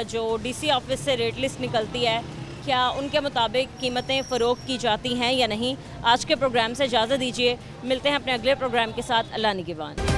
जो DC ऑफिस से रेट लिस्ट निकलती है क्या उनके मुताबिक कीमतें फ़रोख्त की जाती हैं या नहीं। आज के प्रोग्राम से इजाज़त दीजिए, मिलते हैं अपने अगले प्रोग्राम के साथ। अल्लाह निगहबान।